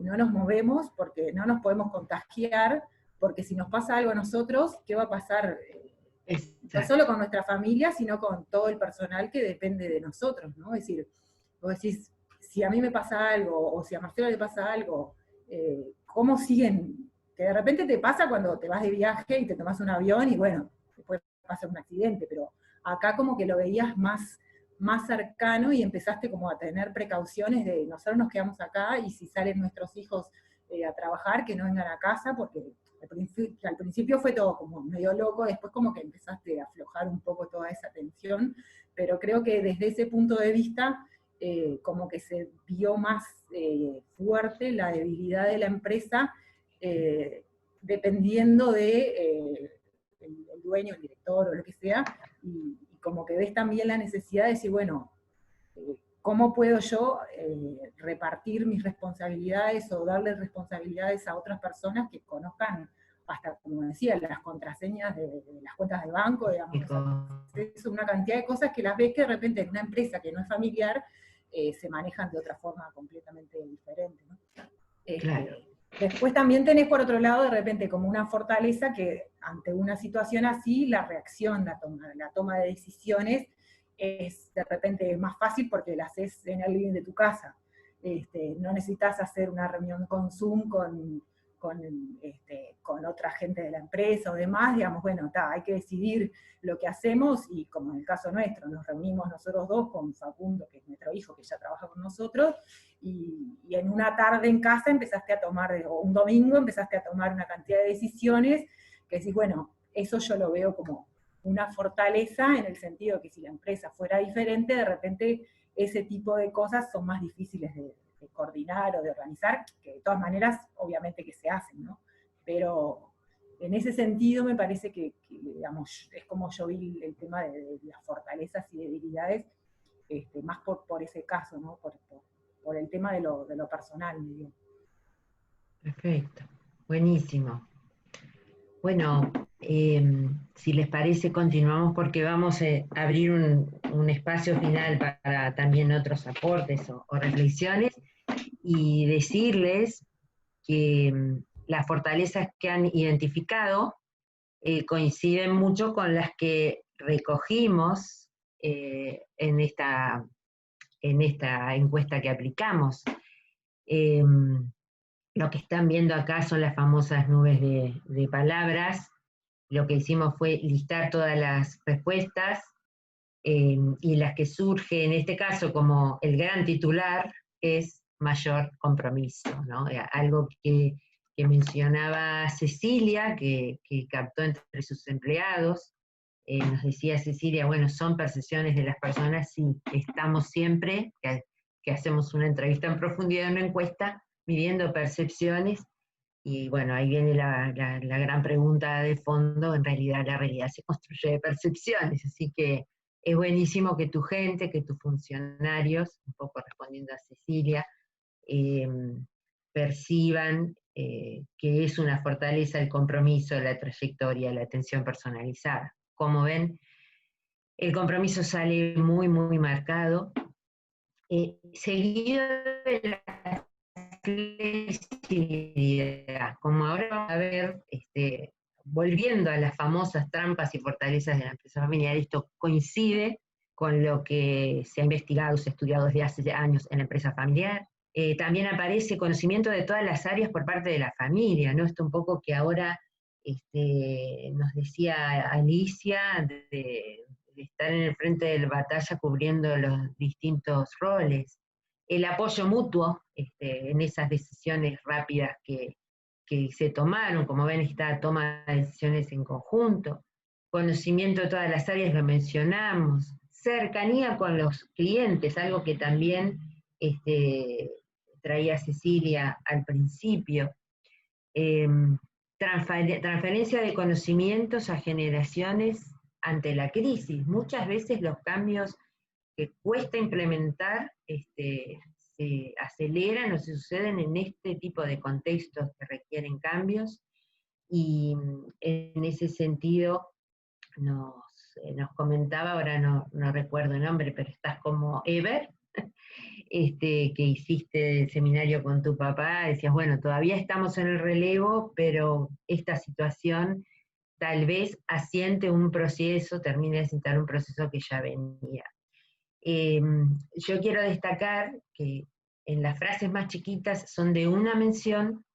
no nos movemos porque no nos podemos contagiar, porque si nos pasa algo a nosotros, ¿qué va a pasar? No solo con nuestra familia, sino con todo el personal que depende de nosotros, ¿no? Es decir, vos decís, si a mí me pasa algo, o si a Marcelo le pasa algo, ¿cómo siguen? Que de repente te pasa cuando te vas de viaje y te tomas un avión y bueno, después pasa un accidente, pero acá como que lo veías más cercano y empezaste como a tener precauciones de nosotros nos quedamos acá y si salen nuestros hijos a trabajar, que no vengan a casa, porque al principio fue todo como medio loco, después como que empezaste a aflojar un poco toda esa tensión, pero creo que desde ese punto de vista como que se vio más fuerte la debilidad de la empresa dependiendo de el dueño, el director o lo que sea, y como que ves también la necesidad de decir, bueno, ¿cómo puedo yo repartir mis responsabilidades o darle responsabilidades a otras personas que conozcan hasta, como decía, las contraseñas de las cuentas del banco, digamos? Es una cantidad de cosas que las ves que de repente en una empresa que no es familiar se manejan de otra forma completamente diferente, ¿no? Claro. Después también tenés por otro lado de repente como una fortaleza que ante una situación así, la reacción, la toma de decisiones es de repente más fácil porque la haces en el living de tu casa. No necesitas hacer una reunión con Zoom con con otra gente de la empresa o demás, digamos, bueno, hay que decidir lo que hacemos, y como en el caso nuestro, nos reunimos nosotros dos con Facundo, que es nuestro hijo, que ya trabaja con nosotros, y en una tarde en casa empezaste a tomar, o un domingo empezaste a tomar una cantidad de decisiones, que decís, bueno, eso yo lo veo como una fortaleza, en el sentido que si la empresa fuera diferente, de repente ese tipo de cosas son más difíciles de coordinar o de organizar, que de todas maneras, obviamente que se hacen, ¿no? Pero en ese sentido me parece que digamos, es como yo vi el tema de las fortalezas y debilidades, más por ese caso, ¿no? Por el tema de lo personal, digo. Perfecto, buenísimo. Bueno, si les parece, continuamos porque vamos a abrir un espacio final para también otros aportes o reflexiones, y decirles que las fortalezas que han identificado coinciden mucho con las que recogimos en esta encuesta que aplicamos. Lo que están viendo acá son las famosas nubes de palabras. Lo que hicimos fue listar todas las respuestas, y las que surge en este caso como el gran titular es mayor compromiso, ¿no? Algo que mencionaba Cecilia, que captó entre sus empleados. Nos decía Cecilia, bueno, son percepciones de las personas, sí, estamos siempre, que hacemos una entrevista en profundidad, una encuesta, midiendo percepciones, y bueno, ahí viene la gran pregunta de fondo. En realidad la realidad se construye de percepciones, así que es buenísimo que tu gente, que tus funcionarios, un poco respondiendo a Cecilia, perciban que es una fortaleza el compromiso, la trayectoria, la atención personalizada. Como ven, el compromiso sale muy, muy marcado, seguido de la flexibilidad. Como ahora vamos a ver, volviendo a las famosas trampas y fortalezas de la empresa familiar, esto coincide con lo que se ha investigado, se ha estudiado desde hace años en la empresa familiar. También aparece conocimiento de todas las áreas por parte de la familia, ¿no? Esto un poco que ahora nos decía Alicia, de estar en el frente de la batalla cubriendo los distintos roles. El apoyo mutuo en esas decisiones rápidas que se tomaron, como ven, esta toma de decisiones en conjunto, conocimiento de todas las áreas, lo mencionamos, cercanía con los clientes, algo que también traía Cecilia al principio, transferencia de conocimientos a generaciones ante la crisis. Muchas veces los cambios que cuesta implementar se aceleran o se suceden en este tipo de contextos que requieren cambios, y en ese sentido nos comentaba, ahora no recuerdo el nombre, pero estás como Ever, que hiciste el seminario con tu papá, decías, bueno, todavía estamos en el relevo, pero esta situación tal vez asiente un proceso, termine de asentar un proceso que ya venía. Yo quiero destacar que en las frases más chiquitas son de una mención,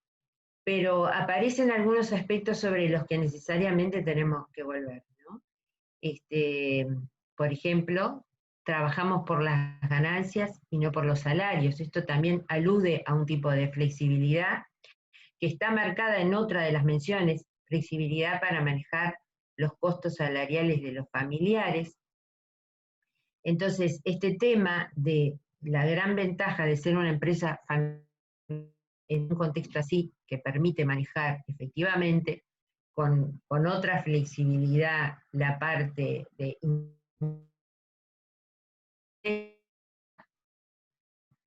pero aparecen algunos aspectos sobre los que necesariamente tenemos que volver, ¿no? Por ejemplo, trabajamos por las ganancias y no por los salarios. Esto también alude a un tipo de flexibilidad que está marcada en otra de las menciones, flexibilidad para manejar los costos salariales de los familiares. Entonces, este tema de la gran ventaja de ser una empresa familiar en un contexto así, que permite manejar efectivamente con otra flexibilidad la parte de...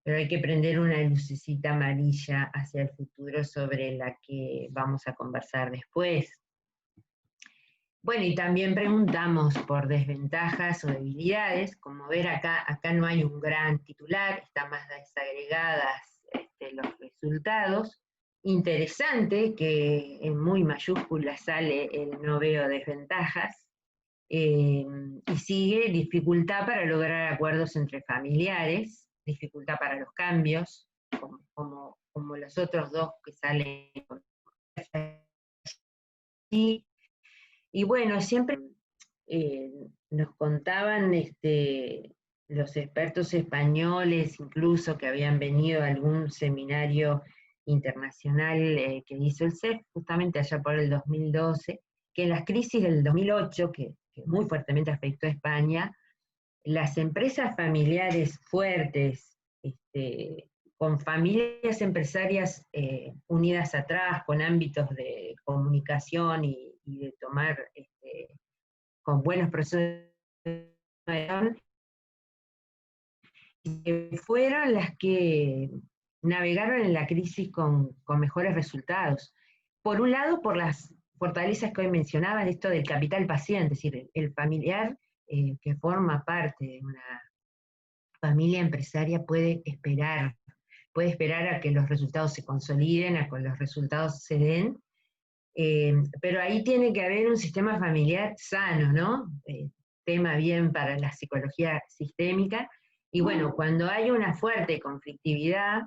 Pero hay que prender una lucecita amarilla hacia el futuro sobre la que vamos a conversar después. Bueno, y también preguntamos por desventajas o debilidades. Como ver acá no hay un gran titular, están más desagregadas los resultados. Interesante que en muy mayúscula sale el no veo desventajas, y sigue dificultad para lograr acuerdos entre familiares, dificultad para los cambios, como los otros dos que salen y bueno, siempre nos contaban los expertos españoles, incluso que habían venido a algún seminario internacional que hizo el CEF, justamente allá por el 2012, que en las crisis del 2008, que muy fuertemente afectó a España, las empresas familiares fuertes, con familias empresarias unidas atrás, con ámbitos de comunicación y de tomar con buenos procesos de gestión, fueron las que navegaron en la crisis con mejores resultados. Por un lado, por las fortalezas que hoy mencionaba, esto del capital paciente, es decir, el familiar que forma parte de una familia empresaria puede esperar a que los resultados se consoliden, a que los resultados se den, pero ahí tiene que haber un sistema familiar sano, ¿no? Tema bien para la psicología sistémica, y bueno, cuando hay una fuerte conflictividad,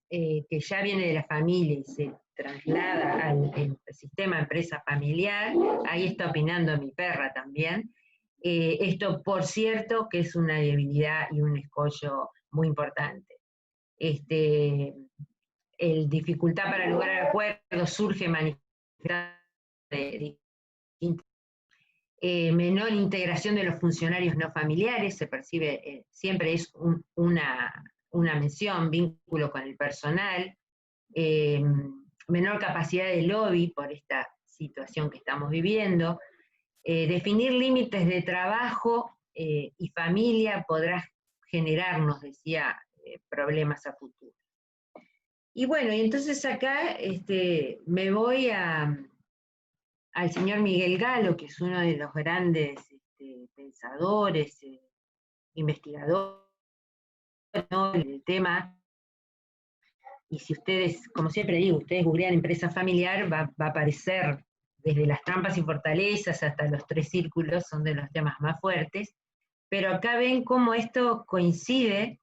que ya viene de la familia y se traslada al sistema empresa familiar, ahí está opinando mi perra también, esto por cierto que es una debilidad y un escollo muy importante. El dificultad para lograr acuerdos surge manifestada de menor integración de los funcionarios no familiares, se percibe, siempre es una mención, vínculo con el personal, menor capacidad de lobby por esta situación que estamos viviendo, definir límites de trabajo y familia podrá generarnos, decía, problemas a futuro. Y bueno, y entonces acá me voy al señor Miguel Galo, que es uno de los grandes pensadores, investigadores, ¿no?, del tema. Y si ustedes, como siempre digo, ustedes googlean empresa familiar, va a aparecer desde las trampas y fortalezas hasta los 3 círculos, son de los temas más fuertes, pero acá ven cómo esto coincide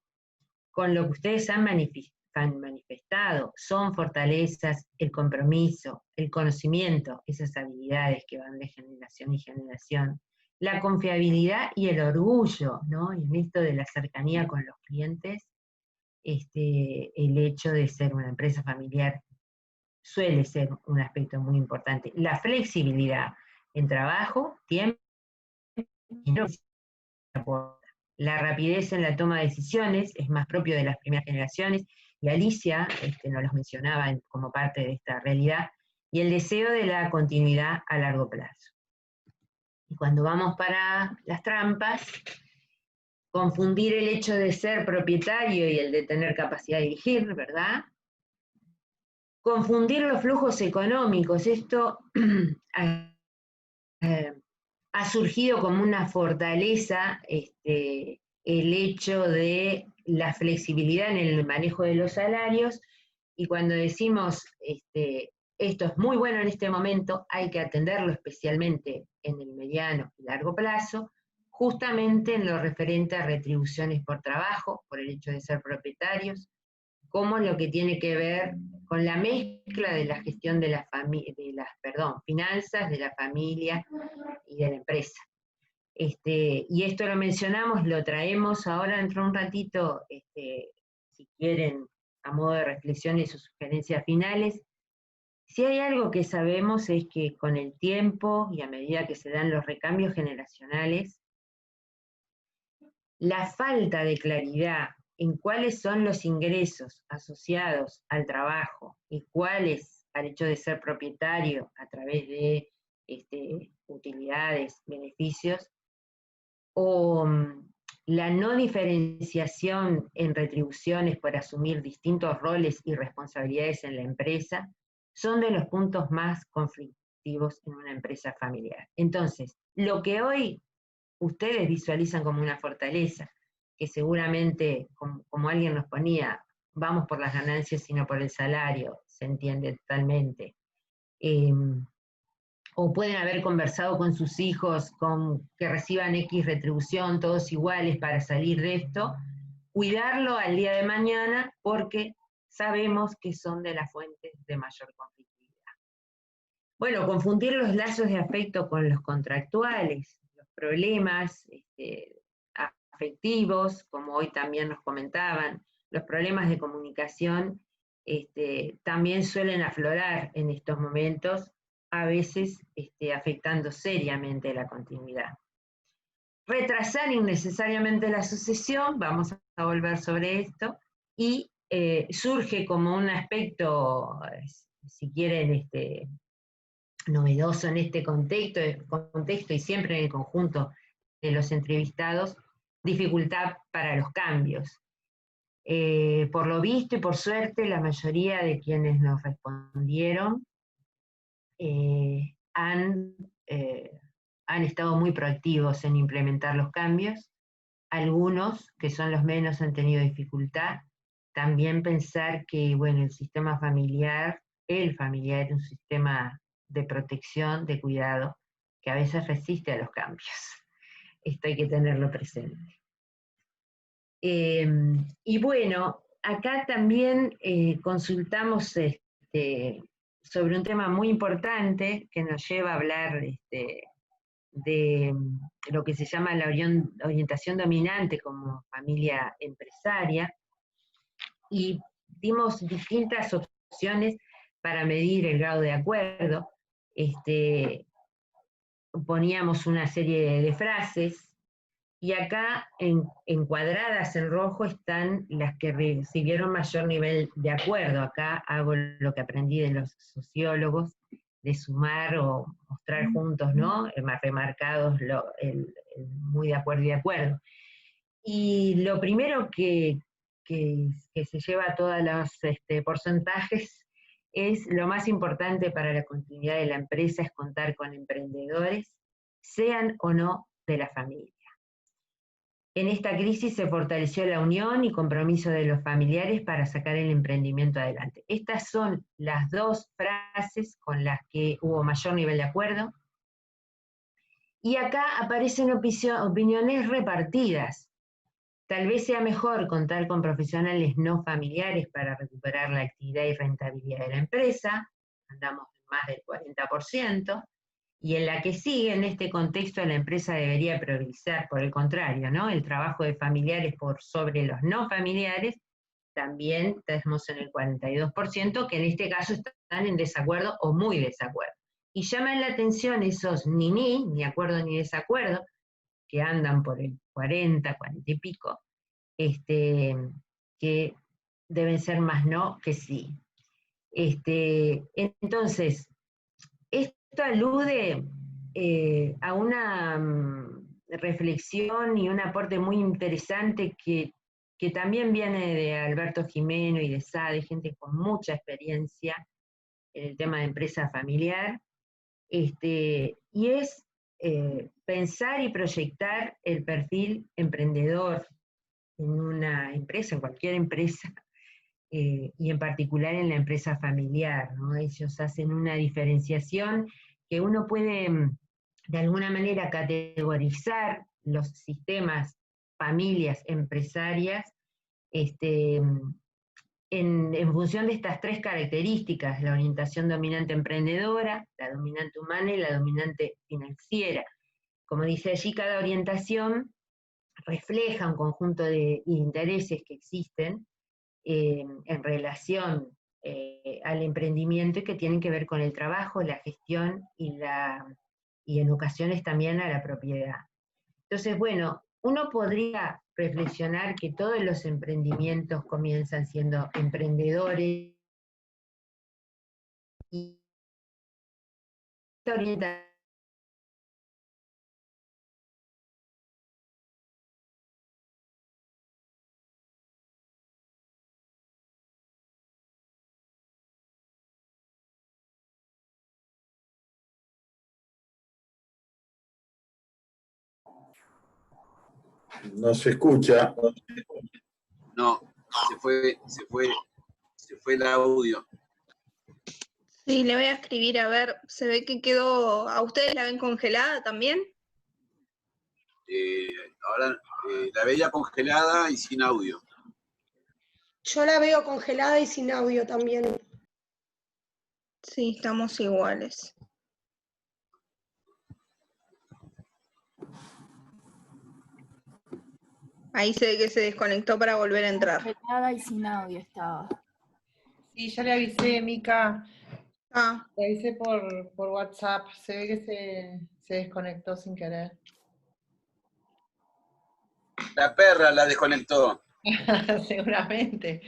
con lo que ustedes han manifestado. Son fortalezas, el compromiso, el conocimiento, esas habilidades que van de generación y generación, la confiabilidad y el orgullo, ¿no? Y en esto de la cercanía con los clientes, el hecho de ser una empresa familiar suele ser un aspecto muy importante. La flexibilidad en trabajo, tiempo y no. La rapidez en la toma de decisiones es más propio de las primeras generaciones, y Alicia nos los mencionaba como parte de esta realidad, y el deseo de la continuidad a largo plazo. Y cuando vamos para las trampas, confundir el hecho de ser propietario y el de tener capacidad de dirigir, ¿verdad? Confundir los flujos económicos, esto ha surgido como una fortaleza, el hecho de la flexibilidad en el manejo de los salarios, y cuando decimos esto es muy bueno en este momento, hay que atenderlo especialmente en el mediano y largo plazo, justamente en lo referente a retribuciones por trabajo, por el hecho de ser propietarios, como lo que tiene que ver con la mezcla de la gestión de las finanzas, de la familia y de la empresa. Y esto lo mencionamos, lo traemos ahora dentro de un ratito, si quieren, a modo de reflexión y sus sugerencias finales. Si hay algo que sabemos es que con el tiempo y a medida que se dan los recambios generacionales, la falta de claridad en cuáles son los ingresos asociados al trabajo y cuáles al hecho de ser propietario a través de utilidades, beneficios, o la no diferenciación en retribuciones por asumir distintos roles y responsabilidades en la empresa, son de los puntos más conflictivos en una empresa familiar. Entonces, lo que hoy ustedes visualizan como una fortaleza, que seguramente, como alguien nos ponía, vamos por las ganancias y no por el salario, se entiende totalmente. O pueden haber conversado con sus hijos que reciban X retribución, todos iguales para salir de esto, cuidarlo al día de mañana, porque sabemos que son de las fuentes de mayor conflictividad. Bueno, confundir los lazos de afecto con los contractuales, los problemas afectivos, como hoy también nos comentaban, los problemas de comunicación, también suelen aflorar en estos momentos, a veces afectando seriamente la continuidad. Retrasar innecesariamente la sucesión, vamos a volver sobre esto, y surge como un aspecto, si quieren, novedoso en este contexto y siempre en el conjunto de los entrevistados, dificultad para los cambios. Por lo visto y por suerte, la mayoría de quienes nos respondieron han estado muy proactivos en implementar los cambios. Algunos, que son los menos, han tenido dificultad. También pensar que, bueno, el sistema familiar, es un sistema de protección, de cuidado, que a veces resiste a los cambios. Esto hay que tenerlo presente. Y bueno, acá también consultamos sobre un tema muy importante que nos lleva a hablar de lo que se llama la orientación dominante como familia empresaria, y dimos distintas opciones para medir el grado de acuerdo. Poníamos una serie de frases, y acá encuadradas en rojo están las que recibieron mayor nivel de acuerdo. Acá hago lo que aprendí de los sociólogos, de sumar o mostrar juntos, ¿no? Más remarcados el muy de acuerdo y de acuerdo. Y lo primero que se lleva todos los porcentajes es: lo más importante para la continuidad de la empresa es contar con emprendedores, sean o no de la familia. En esta crisis se fortaleció la unión y compromiso de los familiares para sacar el emprendimiento adelante. Estas son las dos frases con las que hubo mayor nivel de acuerdo. Y acá aparecen opiniones repartidas. Tal vez sea mejor contar con profesionales no familiares para recuperar la actividad y rentabilidad de la empresa, andamos en más del 40%, y en la que sigue, en este contexto, la empresa debería priorizar, por el contrario, ¿no? El trabajo de familiares por sobre los no familiares. También estamos en el 42%, que en este caso están en desacuerdo o muy desacuerdo. Y llaman la atención esos ni acuerdo ni desacuerdo, que andan por el 40 y pico, que deben ser más no que sí. Entonces, esto alude a una reflexión y un aporte muy interesante que también viene de Alberto Jimeno y de Sade, gente con mucha experiencia en el tema de empresa familiar, y es pensar y proyectar el perfil emprendedor en una empresa, en cualquier empresa, y en particular en la empresa familiar, ¿no? Ellos hacen una diferenciación que uno puede de alguna manera categorizar los sistemas, familias, empresarias, en función de estas tres características: la orientación dominante emprendedora, la dominante humana y la dominante financiera. Como dice allí, cada orientación refleja un conjunto de intereses que existen en relación al emprendimiento y que tienen que ver con el trabajo, la gestión y en ocasiones también a la propiedad. Entonces, bueno, uno podría reflexionar que todos los emprendimientos comienzan siendo emprendedores, y esta orientación no se escucha. No, se fue el audio. Sí, le voy a escribir, a ver, se ve que quedó, ¿a ustedes la ven congelada también? Ahora la veía congelada y sin audio. Yo la veo congelada y sin audio también. Sí, estamos iguales. Ahí se ve que se desconectó para volver a entrar. Congelada y sin audio estaba. Sí, ya le avisé, Mica. Ah, Le avisé por WhatsApp. Se ve que se desconectó sin querer. La perra la desconectó. Seguramente.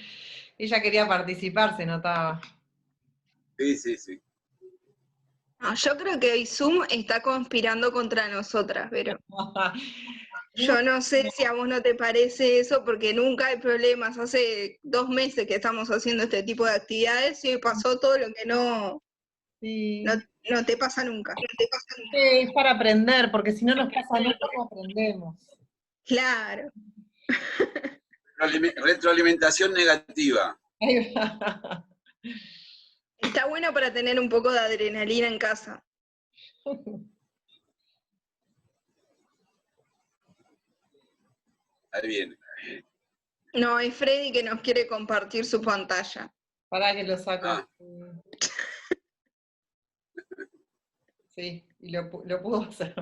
Ella quería participar, se notaba. Sí, sí, sí. no, yo creo que hoy Zoom está conspirando contra nosotras, pero yo no sé si a vos no te parece eso, porque nunca hay problemas. Hace 2 meses que estamos haciendo este tipo de actividades y me pasó todo lo que Sí. no te pasa nunca. Es para aprender, porque si no nos pasa nunca, no aprendemos. Claro. Retroalimentación negativa. Ahí va. Está bueno para tener un poco de adrenalina en casa. Ahí viene. No, es Freddy que nos quiere compartir su pantalla. Para que lo saco. Ah. Sí, y lo pudo hacer.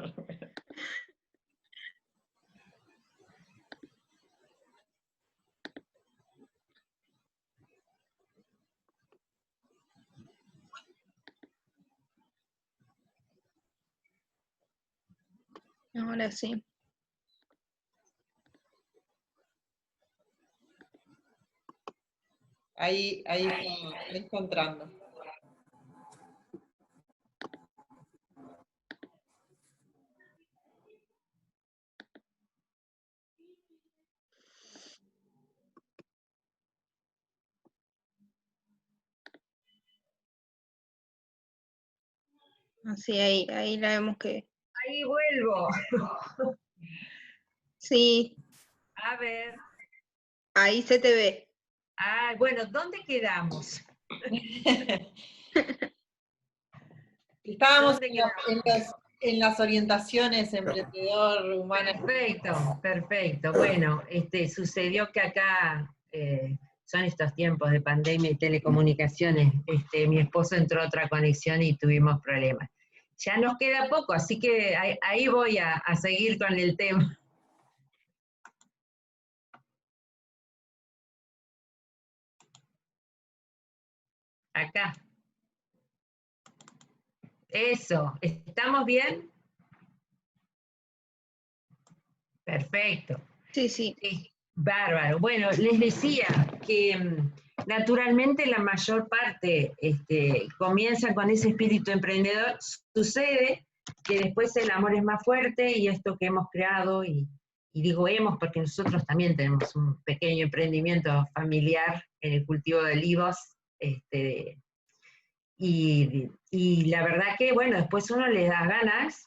Ahora sí. Ahí está entrando. Así, ahí la vemos que... Ahí vuelvo. Sí, A ver. ahí se te ve. Ah, bueno, ¿dónde quedamos? Estábamos ¿Dónde en las orientaciones emprendedor humana. Perfecto, perfecto. Bueno, sucedió que acá son estos tiempos de pandemia y telecomunicaciones. Mi esposo entró a otra conexión y tuvimos problemas. Ya nos queda poco, así que ahí voy a seguir con el tema. Acá. Eso, ¿estamos bien? Perfecto. Sí, sí. Sí, bárbaro. Bueno, les decía que naturalmente la mayor parte comienza con ese espíritu emprendedor. Sucede que después el amor es más fuerte y esto que hemos creado, y digo hemos porque nosotros también tenemos un pequeño emprendimiento familiar en el cultivo de olivos, y la verdad que, bueno, después uno le da ganas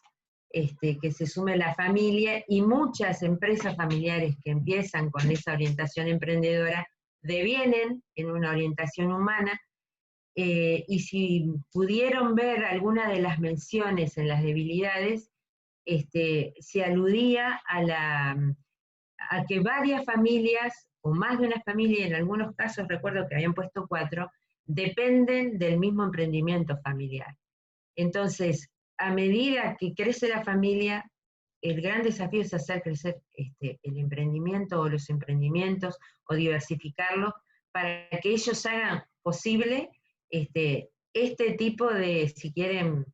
que se sume la familia, y muchas empresas familiares que empiezan con esa orientación emprendedora devienen en una orientación humana, y si pudieron ver alguna de las menciones en las debilidades, se aludía a que varias familias, o más de una familia, en algunos casos recuerdo que habían puesto 4, dependen del mismo emprendimiento familiar. Entonces, a medida que crece la familia, el gran desafío es hacer crecer el emprendimiento o los emprendimientos, o diversificarlos, para que ellos hagan posible este tipo de, si quieren,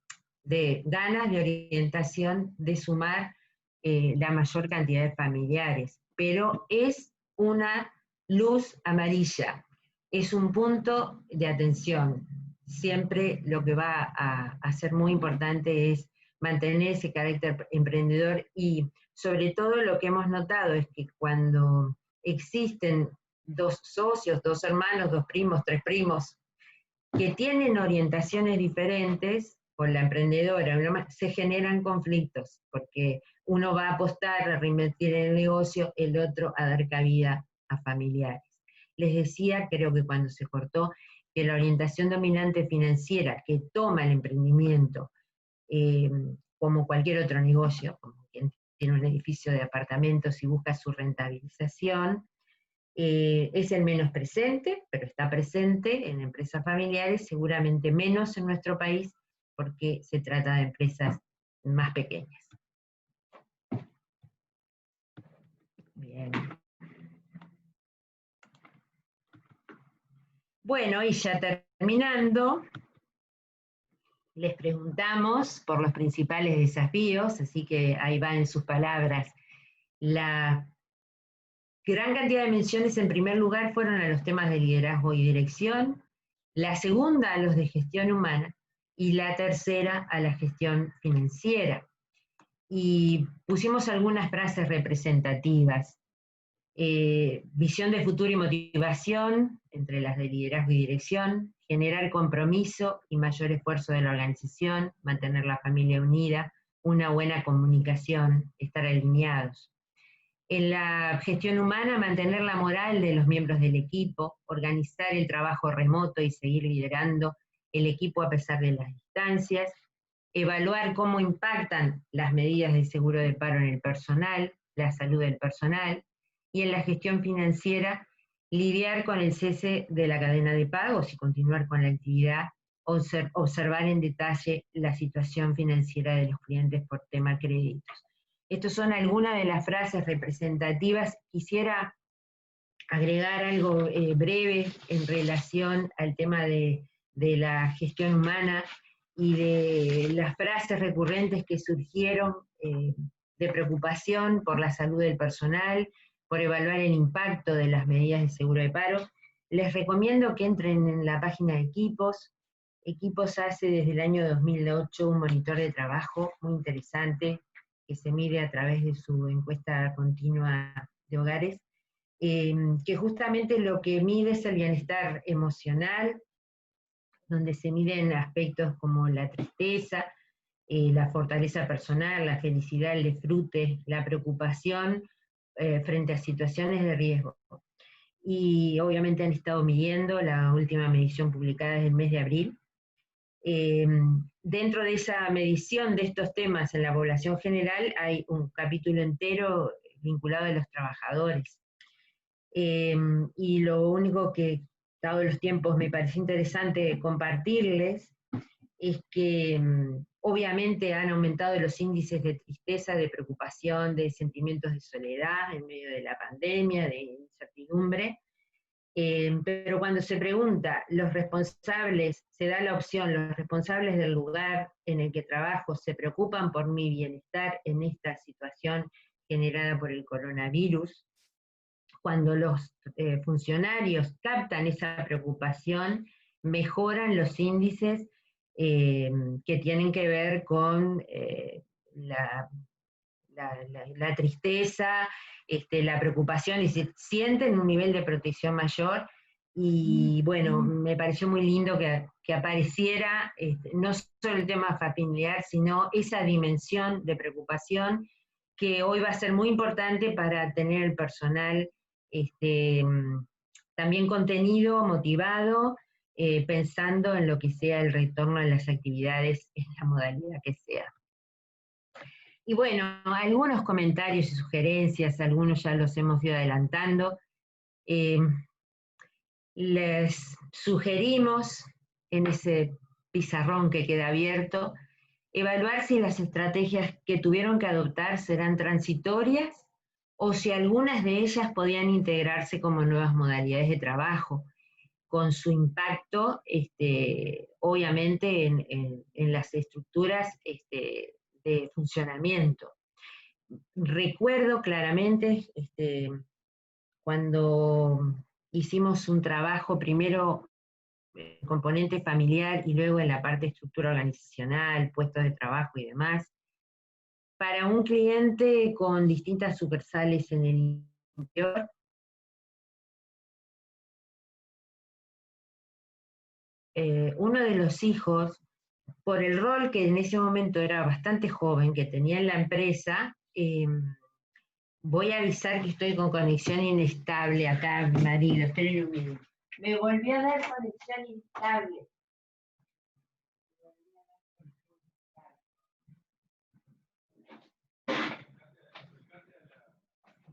de ganas de orientación, de sumar la mayor cantidad de familiares. Pero es una luz amarilla, es un punto de atención. Siempre lo que va a ser muy importante es mantener ese carácter emprendedor, y sobre todo lo que hemos notado es que cuando existen 2 socios, 2 hermanos, 2 primos, 3 primos, que tienen orientaciones diferentes con la emprendedora, se generan conflictos, porque uno va a apostar, a reinvertir en el negocio, el otro a dar cabida a familiares. Les decía, creo que cuando se cortó, que la orientación dominante financiera que toma el emprendimiento, como cualquier otro negocio, como quien tiene un edificio de apartamentos y busca su rentabilización, Es el menos presente, pero está presente en empresas familiares, seguramente menos en nuestro país, porque se trata de empresas más pequeñas. Bien. Bueno, y ya terminando, les preguntamos por los principales desafíos, así que ahí va en sus palabras. La gran cantidad de menciones en primer lugar fueron a los temas de liderazgo y dirección, la segunda a los de gestión humana y la tercera a la gestión financiera. Y pusimos algunas frases representativas. Visión de futuro y motivación entre las de liderazgo y dirección, generar compromiso y mayor esfuerzo de la organización, mantener la familia unida, una buena comunicación, estar alineados. En la gestión humana, mantener la moral de los miembros del equipo, organizar el trabajo remoto y seguir liderando el equipo a pesar de las distancias, evaluar cómo impactan las medidas de seguro de paro en el personal, la salud del personal, y en la gestión financiera, lidiar con el cese de la cadena de pagos y continuar con la actividad, observar en detalle la situación financiera de los clientes por tema créditos. Estas son algunas de las frases representativas. Quisiera agregar algo breve en relación al tema de la gestión humana y de las frases recurrentes que surgieron de preocupación por la salud del personal, por evaluar el impacto de las medidas de seguro de paro. Les recomiendo que entren en la página de Equipos. Equipos hace desde el año 2008 un monitor de trabajo muy interesante que se mide a través de su encuesta continua de hogares, que justamente lo que mide es el bienestar emocional, donde se miden aspectos como la tristeza, la fortaleza personal, la felicidad, el disfrute, la preocupación frente a situaciones de riesgo. Y obviamente han estado midiendo, la última medición publicada es del mes de abril. Dentro de esa medición de estos temas en la población general hay un capítulo entero vinculado a los trabajadores. Y lo único que, dados los tiempos, me parece interesante compartirles es que obviamente han aumentado los índices de tristeza, de preocupación, de sentimientos de soledad en medio de la pandemia, de incertidumbre, pero cuando se pregunta, los responsables, se da la opción, los responsables del lugar en el que trabajo se preocupan por mi bienestar en esta situación generada por el coronavirus, cuando los funcionarios captan esa preocupación, mejoran los índices que tienen que ver con la tristeza, la preocupación, y se sienten un nivel de protección mayor. Y bueno, me pareció muy lindo que apareciera no solo el tema familiar, sino esa dimensión de preocupación que hoy va a ser muy importante para tener el personal también contenido, motivado, pensando en lo que sea el retorno a las actividades en la modalidad que sea. Y bueno, algunos comentarios y sugerencias, algunos ya los hemos ido adelantando. Les sugerimos en ese pizarrón que queda abierto, evaluar si las estrategias que tuvieron que adoptar serán transitorias o si algunas de ellas podían integrarse como nuevas modalidades de trabajo, con su impacto, obviamente, en las estructuras de funcionamiento. Recuerdo claramente cuando hicimos un trabajo primero componente familiar y luego en la parte de estructura organizacional, puestos de trabajo y demás, para un cliente con distintas sucursales en el interior. Uno de los hijos, por el rol que en ese momento era bastante joven, que tenía en la empresa, voy a avisar que estoy con conexión inestable acá, marido, esperen un minuto. Me volvió a dar conexión inestable.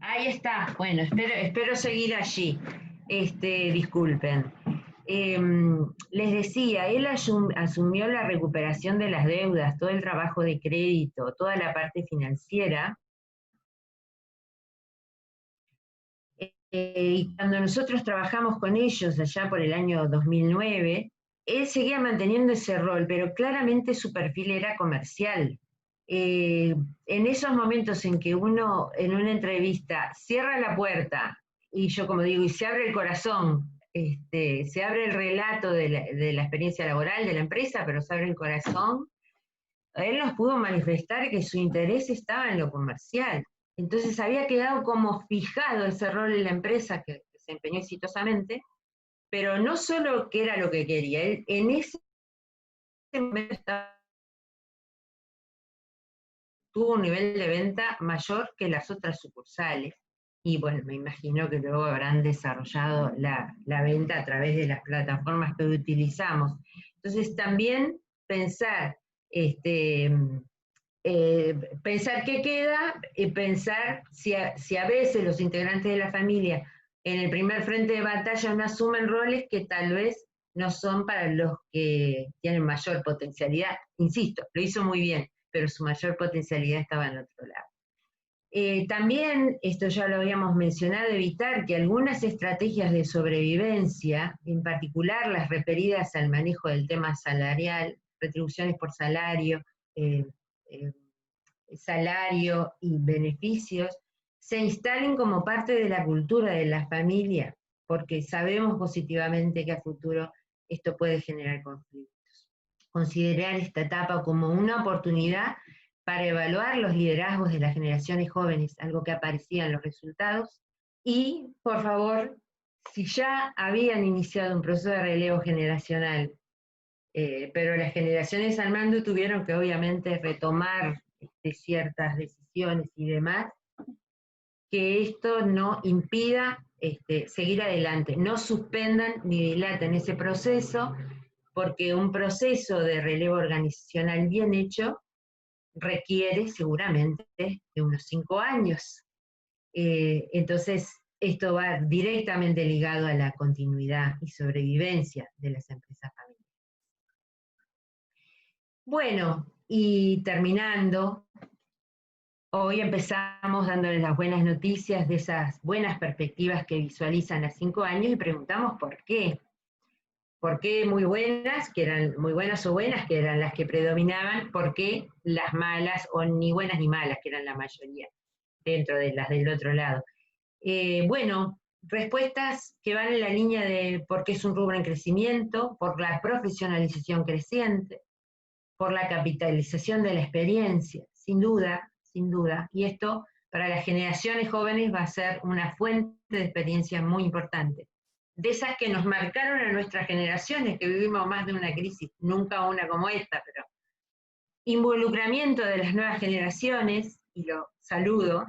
Ahí está. Bueno, espero seguir allí. Disculpen. Les decía, él asumió la recuperación de las deudas, todo el trabajo de crédito, toda la parte financiera. Y cuando nosotros trabajamos con ellos allá por el año 2009, él seguía manteniendo ese rol, pero claramente su perfil era comercial. En esos momentos en que uno en una entrevista cierra la puerta, y yo como digo, y se abre el corazón, se abre el relato de la experiencia laboral de la empresa, pero se abre el corazón, él nos pudo manifestar que su interés estaba en lo comercial. Entonces había quedado como fijado ese rol en la empresa que se empeñó exitosamente, pero no solo que era lo que quería, él en ese momento tuvo un nivel de venta mayor que las otras sucursales. Y bueno, me imagino que luego habrán desarrollado la venta a través de las plataformas que utilizamos. Entonces también pensar, pensar qué queda, y pensar si a veces los integrantes de la familia en el primer frente de batalla no asumen roles que tal vez no son para los que tienen mayor potencialidad. Insisto, lo hizo muy bien, pero su mayor potencialidad estaba en el otro lado. También, esto ya lo habíamos mencionado, evitar que algunas estrategias de sobrevivencia, en particular las referidas al manejo del tema salarial, retribuciones por salario, salario y beneficios, se instalen como parte de la cultura de la familia, porque sabemos positivamente que a futuro esto puede generar conflictos. Considerar esta etapa como una oportunidad para evaluar los liderazgos de las generaciones jóvenes, algo que aparecía en los resultados, y, por favor, si ya habían iniciado un proceso de relevo generacional, pero las generaciones al mando tuvieron que obviamente retomar ciertas decisiones y demás, que esto no impida seguir adelante, no suspendan ni dilaten ese proceso, porque un proceso de relevo organizacional bien hecho requiere seguramente de unos 5 años. Entonces, esto va directamente ligado a la continuidad y sobrevivencia de las empresas familiares. Bueno, y terminando, hoy empezamos dándoles las buenas noticias de esas buenas perspectivas que visualizan a 5 años y preguntamos por qué. ¿Por qué muy buenas, que eran muy buenas o buenas, que eran las que predominaban? ¿Por qué las malas, o ni buenas ni malas, que eran la mayoría, dentro de las del otro lado? Bueno, respuestas que van en la línea de por qué es un rubro en crecimiento, por la profesionalización creciente, por la capitalización de la experiencia, sin duda, y esto para las generaciones jóvenes va a ser una fuente de experiencia muy importante. De esas que nos marcaron a nuestras generaciones, que vivimos más de una crisis, nunca una como esta, pero involucramiento de las nuevas generaciones, y lo saludo,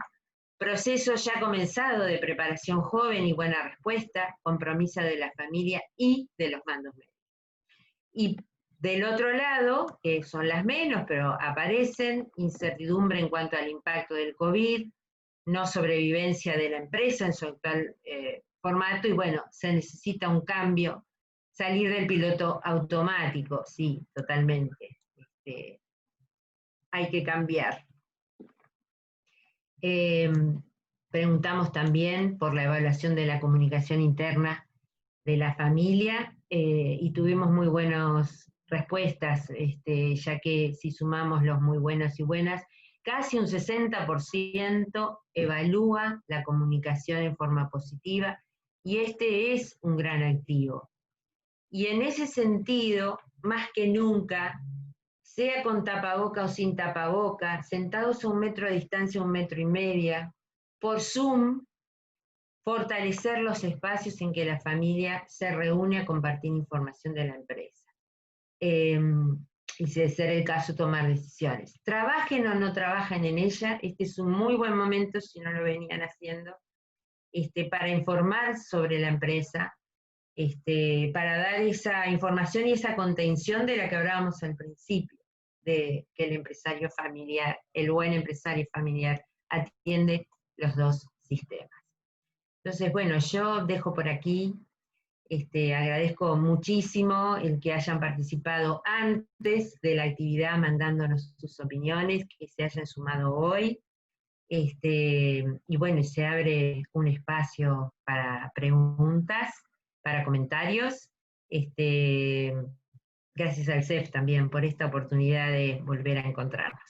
proceso ya comenzado de preparación joven y buena respuesta, compromiso de la familia y de los mandos medios. Y del otro lado, que son las menos, pero aparecen, incertidumbre en cuanto al impacto del COVID, no sobrevivencia de la empresa en su actual formato, y bueno, se necesita un cambio, salir del piloto automático, sí, totalmente. Hay que cambiar. Preguntamos también por la evaluación de la comunicación interna de la familia, y tuvimos muy buenas respuestas, ya que si sumamos los muy buenos y buenas, casi un 60% evalúa la comunicación en forma positiva, y este es un gran activo. Y en ese sentido, más que nunca, sea con tapaboca o sin tapaboca, sentados a 1 metro de distancia, 1,5 metros, por Zoom, fortalecer los espacios en que la familia se reúne a compartir información de la empresa. Y si de ser el caso, tomar decisiones. Trabajen o no trabajen en ella, este es un muy buen momento, si no lo venían haciendo, para informar sobre la empresa, para dar esa información y esa contención de la que hablábamos al principio, de que el empresario familiar, el buen empresario familiar, atiende los 2 sistemas. Entonces, bueno, yo dejo por aquí, agradezco muchísimo el que hayan participado antes de la actividad mandándonos sus opiniones, que se hayan sumado hoy. Y bueno, se abre un espacio para preguntas, para comentarios. Gracias al CEF también por esta oportunidad de volver a encontrarnos.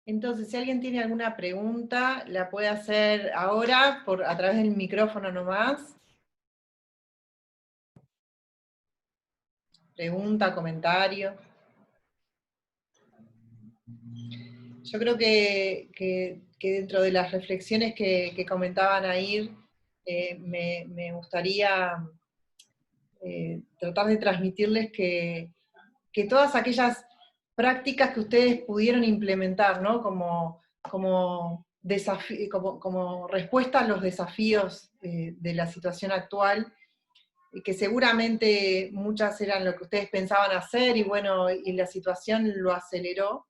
Entonces, si alguien tiene alguna pregunta, la puede hacer ahora a través del micrófono nomás. Pregunta, comentario. Yo creo que dentro de las reflexiones que comentaban ahí, me gustaría tratar de transmitirles que todas aquellas prácticas que ustedes pudieron implementar, ¿no? Como respuesta a los desafíos de la situación actual, y que seguramente muchas eran lo que ustedes pensaban hacer, y bueno, y la situación lo aceleró,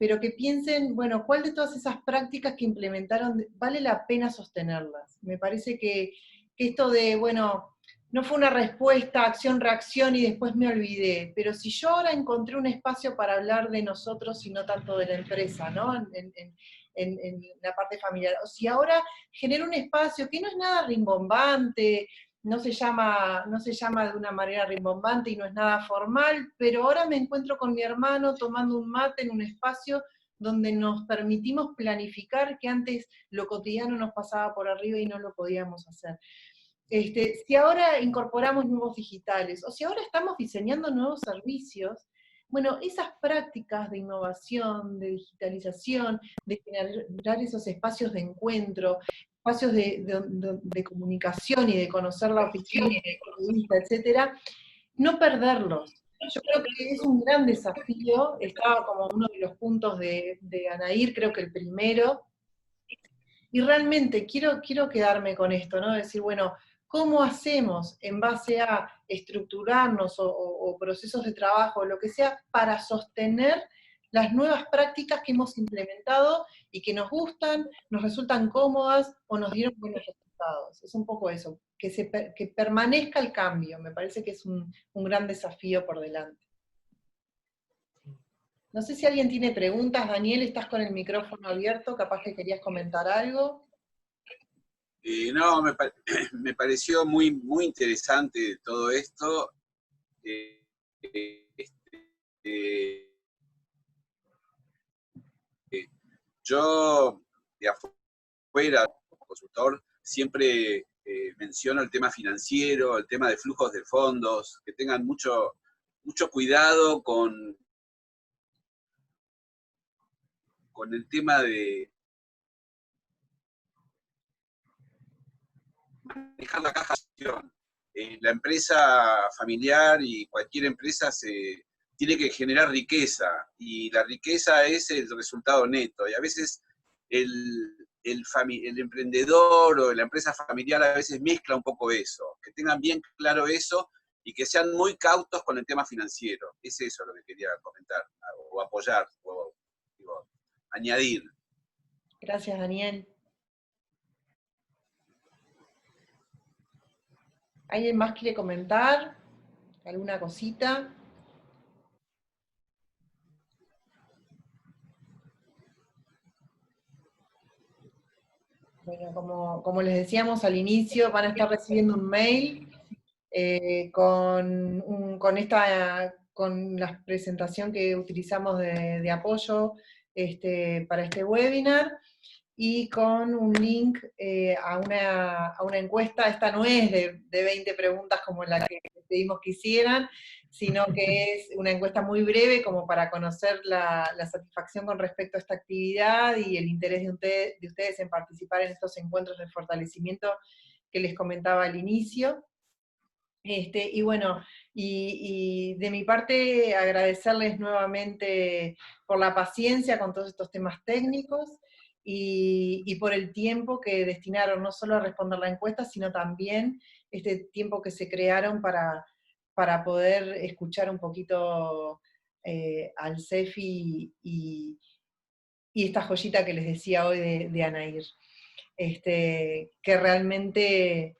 pero que piensen, bueno, ¿cuál de todas esas prácticas que implementaron vale la pena sostenerlas? Me parece que esto de, bueno, no fue una respuesta, acción, reacción y después me olvidé, pero si yo ahora encontré un espacio para hablar de nosotros y no tanto de la empresa, ¿no? En la parte familiar, o si ahora genero un espacio que no es nada rimbombante, no se llama de una manera rimbombante y no es nada formal, pero ahora me encuentro con mi hermano tomando un mate en un espacio donde nos permitimos planificar que antes lo cotidiano nos pasaba por arriba y no lo podíamos hacer. Si ahora incorporamos nuevos digitales, o si ahora estamos diseñando nuevos servicios, bueno, esas prácticas de innovación, de digitalización, de generar esos espacios de encuentro, espacios de comunicación y de conocer la opinión, etcétera, no perderlos. Yo creo que es un gran desafío, estaba como uno de los puntos de Anaír, creo que el primero, y realmente quiero quedarme con esto, ¿no? Decir, bueno, ¿cómo hacemos en base a estructurarnos o procesos de trabajo, o lo que sea, para sostener las nuevas prácticas que hemos implementado y que nos gustan, nos resultan cómodas o nos dieron buenos resultados? Es un poco eso, que permanezca el cambio, me parece que es un gran desafío por delante. No sé si alguien tiene preguntas. Daniel, estás con el micrófono abierto, capaz que querías comentar algo. No, me pareció muy, muy interesante todo esto. Yo, de afuera, como consultor, siempre menciono el tema financiero, el tema de flujos de fondos, que tengan mucho cuidado con el tema de manejar la caja de acción. La empresa familiar y cualquier empresa tiene que generar riqueza, y la riqueza es el resultado neto, y a veces el emprendedor o la empresa familiar a veces mezcla un poco eso. Que tengan bien claro eso y que sean muy cautos con el tema financiero. Es eso lo que quería comentar, o apoyar, o añadir. Gracias, Daniel. ¿Alguien más quiere comentar? ¿Alguna cosita? Bueno, como les decíamos al inicio, van a estar recibiendo un mail con la presentación que utilizamos de apoyo para este webinar, y con un link a una encuesta. Esta no es de 20 preguntas como la que pedimos que hicieran, sino que es una encuesta muy breve como para conocer la satisfacción con respecto a esta actividad y el interés de ustedes en participar en estos encuentros de fortalecimiento que les comentaba al inicio. Y bueno, y de mi parte agradecerles nuevamente por la paciencia con todos estos temas técnicos, y por el tiempo que destinaron no solo a responder la encuesta, sino también este tiempo que se crearon para poder escuchar un poquito al CEF y y esta joyita que les decía hoy de Anair, que realmente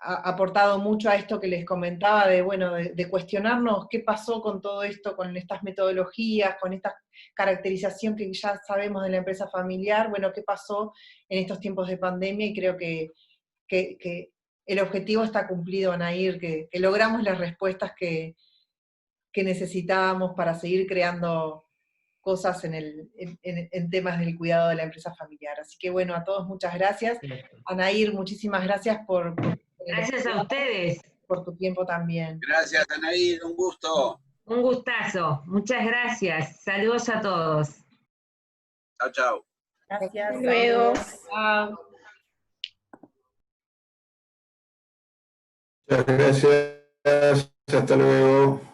ha aportado mucho a esto que les comentaba, de cuestionarnos qué pasó con todo esto, con estas metodologías, con esta caracterización que ya sabemos de la empresa familiar, bueno, qué pasó en estos tiempos de pandemia, y creo que el objetivo está cumplido, Anair, que logramos las respuestas que necesitábamos para seguir creando cosas en temas del cuidado de la empresa familiar. Así que bueno, a todos muchas gracias. Anair, muchísimas gracias Gracias a ustedes. Por tu tiempo también. Gracias, Anair, un gusto. Un gustazo. Muchas gracias. Saludos a todos. Chao, chao. Gracias. Hasta luego. Chao. Muchas gracias. Hasta luego.